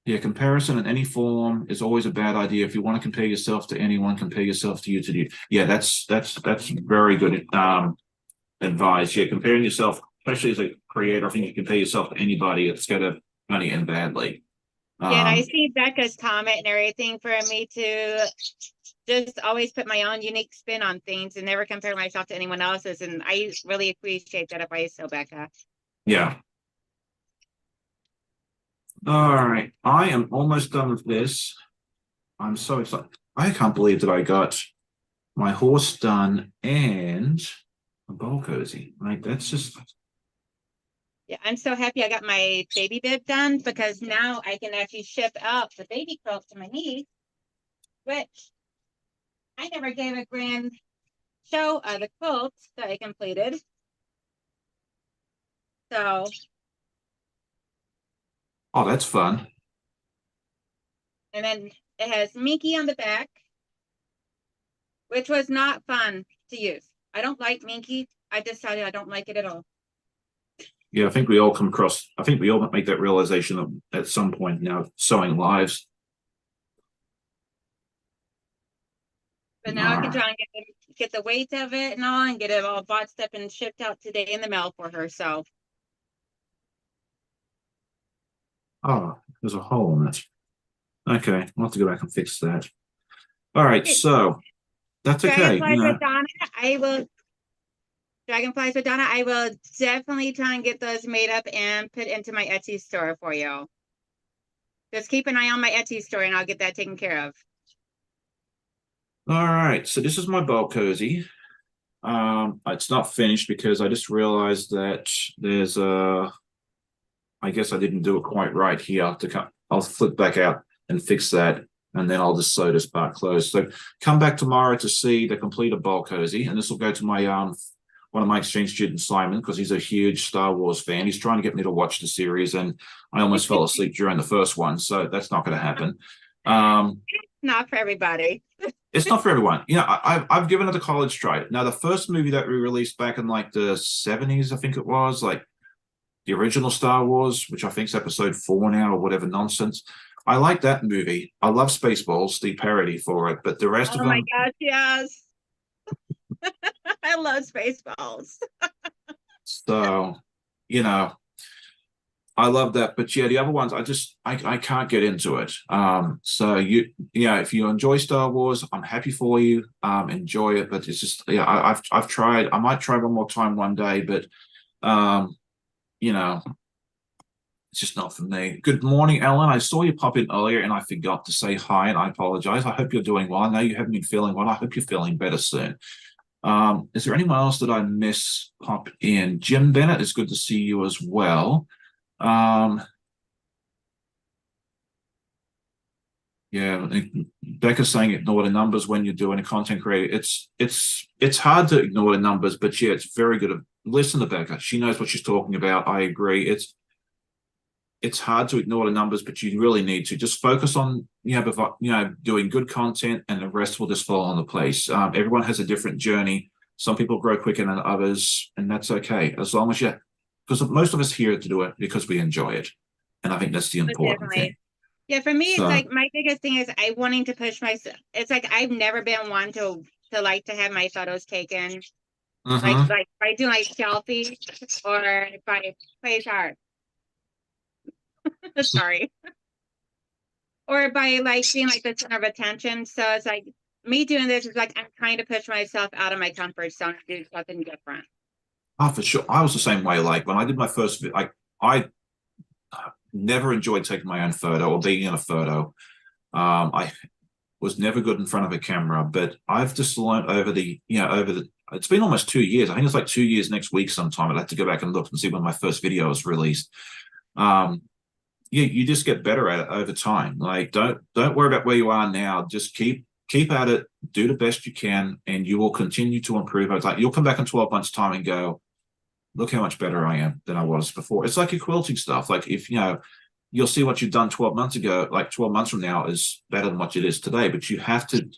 Yeah, comparison in any form is always a bad idea. If you want to compare yourself to anyone, compare yourself to you to you. Yeah, that's very good advice. Yeah, comparing yourself, especially as a creator, I think you compare yourself to anybody, it's gonna funny and badly. Yeah, and I Um, see Becca's comment and everything for me to just always put my own unique spin on things and never compare myself to anyone else's. And I really appreciate that advice, so Becca. yeah. All right, I am almost done with this. I'm so excited. I can't believe that I got my horse done and a bowl cozy. Like that's just Yeah, I'm so happy I got my baby bib done because now I can actually ship out the baby quilt to my niece, which I never gave a grand show of the quilt that I completed. So, oh, that's fun. and then it has Minky on the back, which was not fun to use. I don't like Minky. I decided I don't like it at all. Yeah, I think we all come across. I think we all make that realization at some point now, sewing lives. But now I can All try and get the weight of it and all and get it all boxed up and shipped out today in the mail for her. So, oh, there's a hole in it. Okay, I'll have to go back and fix that. All right, okay, so that's okay. Dragonflies with Donna, Dragonflies with Donna, I will definitely try and get those made up and put into my Etsy store for you. Just keep an eye on my Etsy store and I'll get that taken care of. All right, so this is my bowl cozy. It's not finished because I just realized that there's a. I guess I didn't do it quite right here. I'll flip back out and fix that, and then I'll just sew this part closed. So come back tomorrow to see the completed bowl cozy, and this will go to my one of my exchange students, Simon, because he's a huge Star Wars fan. He's trying to get me to watch the series, and I almost fell asleep during the first one, so that's not going to happen. Not for everybody. It's not for everyone. You know, I've given it a college try. Now, the first movie that we released back in like the 70s, I think it was, like the original Star Wars, which I think is episode 4 now or whatever nonsense. I like that movie. I love Spaceballs, the parody for it, but the rest of Oh them. my gosh, yes. I love Spaceballs. So, you know, I love that. But yeah, the other ones, I can't get into it. So if you enjoy Star Wars, I'm happy for you. Enjoy it, but it's just I've tried. I might try one more time one day, but you know, it's just not for me. Good morning, Ellen. I saw you pop in earlier and I forgot to say hi, and I apologize. I hope you're doing well. I know you haven't been feeling well. I hope you're feeling better soon. Is there anyone else that I miss pop in? Jim Bennett, it's good to see you as well. Yeah, Becca's saying ignore the numbers when you're doing a content creator. It's hard to ignore the numbers, but yeah, it's very good. Listen to Becca. She knows what she's talking about. I agree. It's hard to ignore the numbers, but you really need to just focus on doing good content, and the rest will just fall into place. Everyone has a different journey. Some people grow quicker than others, and that's okay as long as because most of us here to do it because we enjoy it, and I think that's the important thing. Yeah, for me, it's like my biggest thing is I wanting to push myself. It's like I've never been one to like to have my photos taken, like by doing like selfies or by place art. Sorry. Or by like being like the center of attention. So it's like me doing this is like I'm trying to push myself out of my comfort zone to do something different. Oh, for sure. I was the same way. Like when I did my first, I never enjoyed taking my own photo or being in a photo. I was never good in front of a camera, but I've just learned it's been almost 2 years. I think it's like 2 years next week sometime. I'd have to go back and look and see when my first video was released. You just get better at it over time. Like don't worry about where you are now. Just keep at it, do the best you can, and you will continue to improve. It's like you'll come back in 12 months' time and go, look how much better I am than I was before. It's like your quilting stuff. Like if you'll see what you've done 12 months ago, like 12 months from now is better than what it is today. But you have to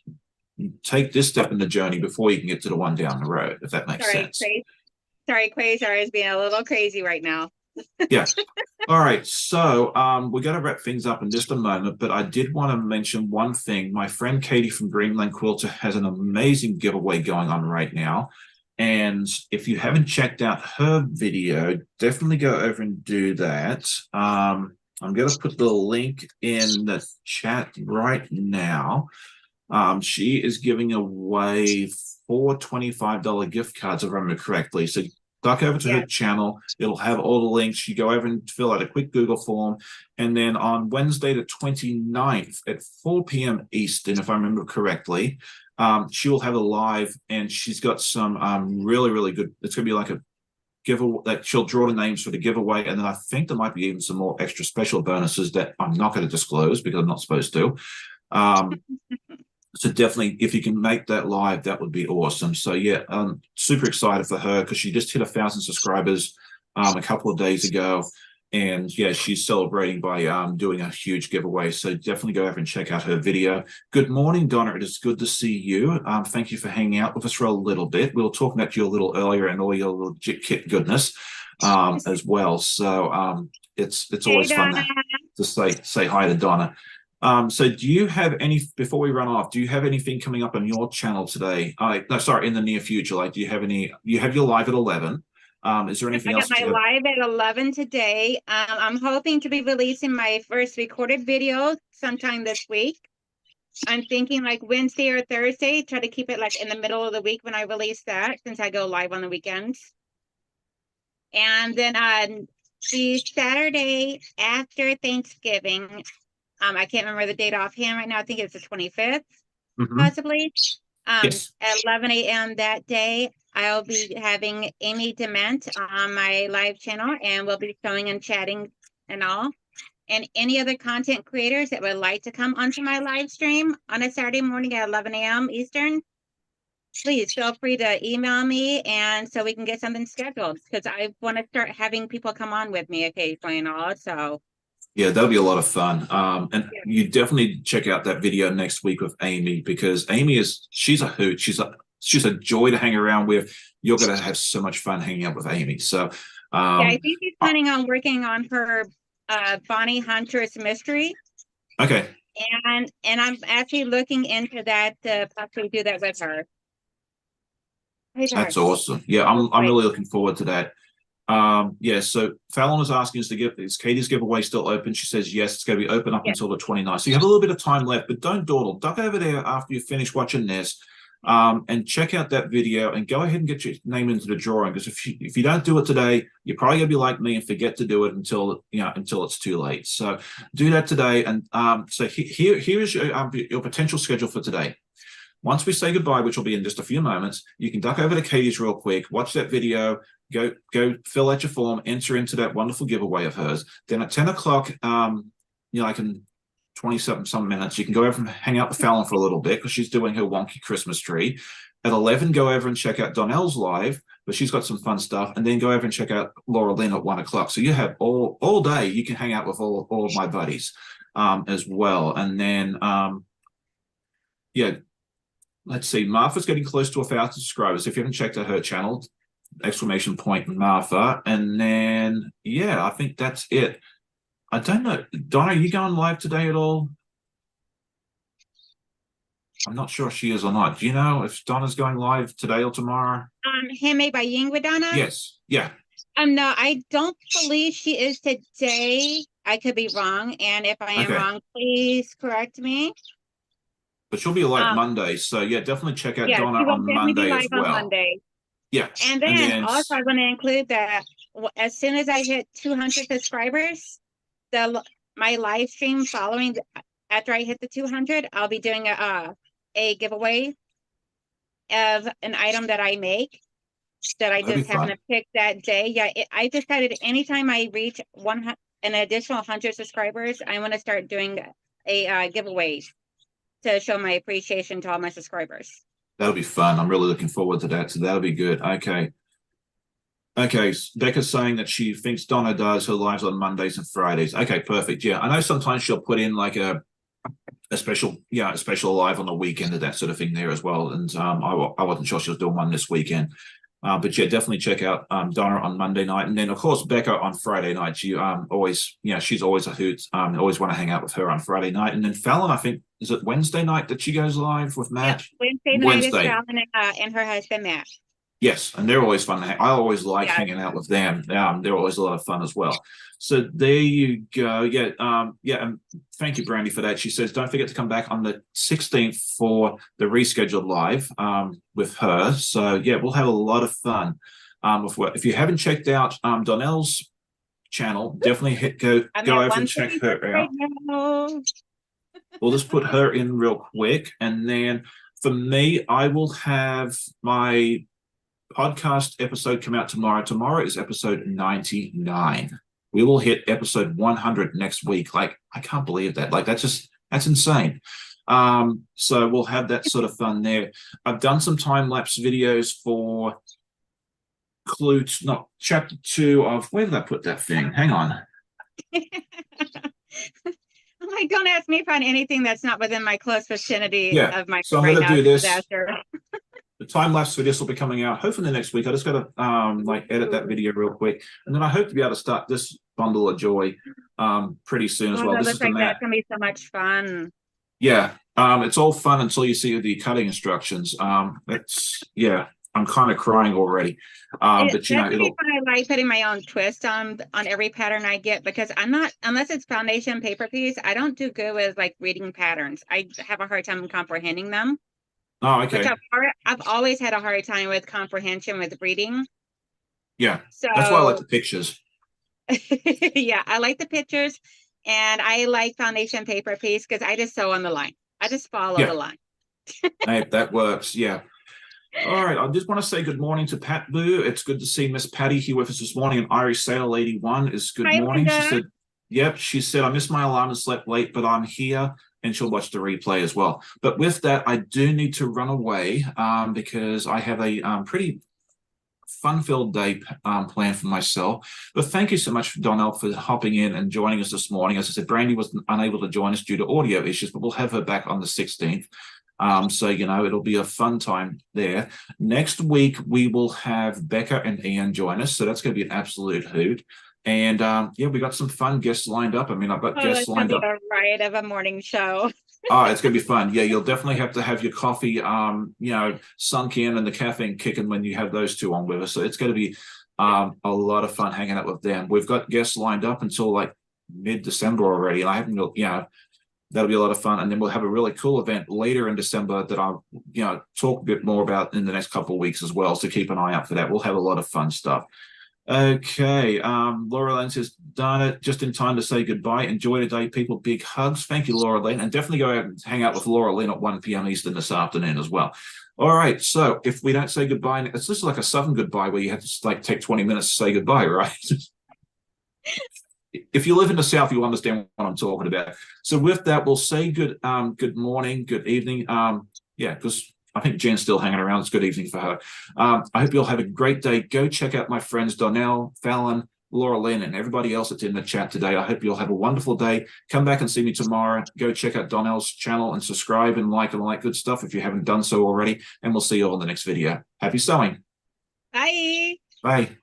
take this step in the journey before you can get to the one down the road, if that makes sense. Sorry, Quasar is being a little crazy right now. Yeah. All right, so we're going to wrap things up in just a moment, but I did want to mention one thing. My friend Katie from Greenland Quilter has an amazing giveaway going on right now. And if you haven't checked out her video, definitely go over and do that. I'm going to put the link in the chat right now. She is giving away 4 $25 gift cards, if I remember correctly. So duck over to her channel. It'll have all the links. You go over and fill out a quick Google form. And then on Wednesday, the 29th at 4 p.m. Eastern, if I remember correctly, she will have a live, and she's got some really, really good. It's going to be like a giveaway that she'll draw the names for the giveaway. And then I think there might be even some more extra special bonuses that I'm not going to disclose because I'm not supposed to. So definitely, if you can make that live, that would be awesome. So yeah, super excited for her because she just hit 1,000 subscribers a couple of days ago, and yeah, she's celebrating by doing a huge giveaway. So definitely go over and check out her video. Good morning, Donna. It is good to see you. Thank you for hanging out with us for a little bit. We were talking about you a little earlier and all your little kit goodness as well. So it's always fun to say hi to Donna. So do you have any, before we run off, do you have anything coming up on your channel today? No, sorry, in the near future. Like, do you have any, you have your live at 11. Is there anything else? I got my live at 11 today. I'm hoping to be releasing my first recorded video sometime this week. I'm thinking like Wednesday or Thursday, try to keep it like in the middle of the week when I release that, since I go live on the weekends. And then on the Saturday after Thanksgiving, I can't remember the date offhand right now. I think it's the 25th, possibly. Yes. At 11 a.m. that day, I'll be having Amy Dement on my live channel, and we'll be showing and chatting and all. And any other content creators that would like to come onto my live stream on a Saturday morning at 11 a.m. Eastern, please feel free to email me, and so we can get something scheduled, because I want to start having people come on with me occasionally and all. So yeah, that'll be a lot of fun. And you definitely check out that video next week with Amy, because Amy she's a hoot. She's a joy to hang around with. You're going to have so much fun hanging out with Amy. So yeah, I think she's planning on working on her Bonnie Hunter's mystery. Okay. And I'm actually looking into that to possibly do that with her. That's awesome. Yeah, I'm really looking forward to that. Yeah, so Fallon was asking us to is Katie's giveaway still open? She says yes, it's going to be open up until the 29th. So you have a little bit of time left, but don't dawdle. Duck over there after you finish watching this, and check out that video and go ahead and get your name into the drawing. Because if you don't do it today, you're probably going to be like me and forget to do it until it's too late. So do that today. And so here is your potential schedule for today. Once we say goodbye, which will be in just a few moments, you can duck over to Katie's real quick, watch that video, go fill out your form, enter into that wonderful giveaway of hers. Then at 10 o'clock, like in 27 minutes, you can go over and hang out with Fallon for a little bit because she's doing her wonky Christmas tree. At 11, go over and check out Donnell's live, but she's got some fun stuff. And then go over and check out Laura Lynn at 1 o'clock. So you have all day, you can hang out with all of my buddies as well. And then, yeah, let's see, Martha's getting close to 1,000 subscribers. If you haven't checked out her channel, exclamation point Martha. And then, yeah, I think that's it. I don't know. Donna, are you going live today at all? I'm not sure if she is or not. Do you know if Donna's going live today or tomorrow? Handmade by Ying with Donna? Yes. Yeah. No, I don't believe she is today. I could be wrong. And if I am wrong, please correct me. But she'll be live Monday. So yeah, definitely check out Donna on Monday as well. Monday. Yeah. And then also I'm going to include that as soon as I hit 200 subscribers, my live stream following after I hit the 200, I'll be doing a giveaway of an item that I make that I just happen to pick that day. Yeah, I decided anytime I reach an additional 100 subscribers, I want to start doing a giveaway to show my appreciation to all my subscribers. That'll be fun. I'm really looking forward to that. So that'll be good. Okay. Becca's saying that she thinks Donna does her lives on Mondays and Fridays. Okay, perfect. Yeah, I know sometimes she'll put in like a special live on the weekend and that sort of thing there as well. And I wasn't sure she was doing one this weekend. But yeah, definitely check out Donna on Monday night, and then of course Becca on Friday night. She always, she's always a hoot. Always want to hang out with her on Friday night, and then Fallon, I think, is it Wednesday night that she goes live with Matt? Yep. Wednesday night is Fallon and her husband Matt. Yes, and they're always fun. I always like hanging out with them. They're always a lot of fun as well. So there you go. Yeah, and thank you, Brandy, for that. She says, don't forget to come back on the 16th for the rescheduled live with her. So yeah, we'll have a lot of fun. If you haven't checked out Donnell's channel, definitely go over and check her out. We'll just put her in real quick, and then for me, I will have my podcast episode come out tomorrow. Tomorrow is episode 99. We will hit episode 100 next week. Like, I can't believe that. Like, that's insane. So we'll have that sort of fun there. I've done some time-lapse videos for chapter 2 of, where did I put that thing? Hang on. Like, don't ask me for anything that's not within my close vicinity of my. So I'm going to do this. The time-lapse for this will be coming out hopefully the next week. I just got to edit that video real quick, and then I hope to be able to start this bundle of joy pretty soon as well. This is like that's gonna be so much fun. Yeah, it's all fun until you see the cutting instructions. I'm kind of crying already. But I like putting my own twist on every pattern I get, because I'm not, unless it's foundation paper piece, I don't do good with like reading patterns. I have a hard time comprehending them. Oh, okay. Which I've always had a hard time with comprehension with reading. Yeah, so that's why I like the pictures. Yeah, I like the pictures, and I like foundation paper piece because I just sew on the line. I just follow the line. Hey, that works. Yeah. All right. I just want to say good morning to Pat Boo. It's good to see Miss Patty here with us this morning. And Irish Sailor Lady 1 is good morning. Linda. She said, yep. She said, I missed my alarm and slept late, but I'm here. And she'll watch the replay as well. But with that, I do need to run away because I have a pretty fun-filled day planned for myself. But thank you so much, Donnell, for hopping in and joining us this morning. As I said, Brandy was unable to join us due to audio issues, but we'll have her back on the 16th. So, it'll be a fun time there. Next week, we will have Becca and Ian join us. So that's going to be an absolute hoot. And we got some fun guests lined up. I mean, I've got guests lined up. A riot of a morning show. Oh, it's gonna be fun. Yeah, you'll definitely have to have your coffee sunk in and the caffeine kicking when you have those two on with us. So it's gonna be a lot of fun hanging out with them. We've got guests lined up until like mid-December already, and I haven't that'll be a lot of fun. And then we'll have a really cool event later in December that I'll talk a bit more about in the next couple of weeks as well. So keep an eye out for that. We'll have a lot of fun stuff. Okay, Laura Lynn says, darn it, just in time to say goodbye. Enjoy today, people. Big hugs. Thank you, Laura Lynn. And definitely go out and hang out with Laura Lynn at 1 p.m. Eastern this afternoon as well. All right, so if we don't say goodbye, it's just like a southern goodbye where you have to take 20 minutes to say goodbye, right? If you live in the South, you understand what I'm talking about. So with that, we'll say good morning, good evening. Because I think Jen's still hanging around. It's good evening for her. I hope you'll have a great day. Go check out my friends Donnell, Fallon, Laura Lynn, and everybody else that's in the chat today. I hope you'll have a wonderful day. Come back and see me tomorrow. Go check out Donnell's channel and subscribe and like good stuff if you haven't done so already. And we'll see you all in the next video. Happy sewing. Bye. Bye.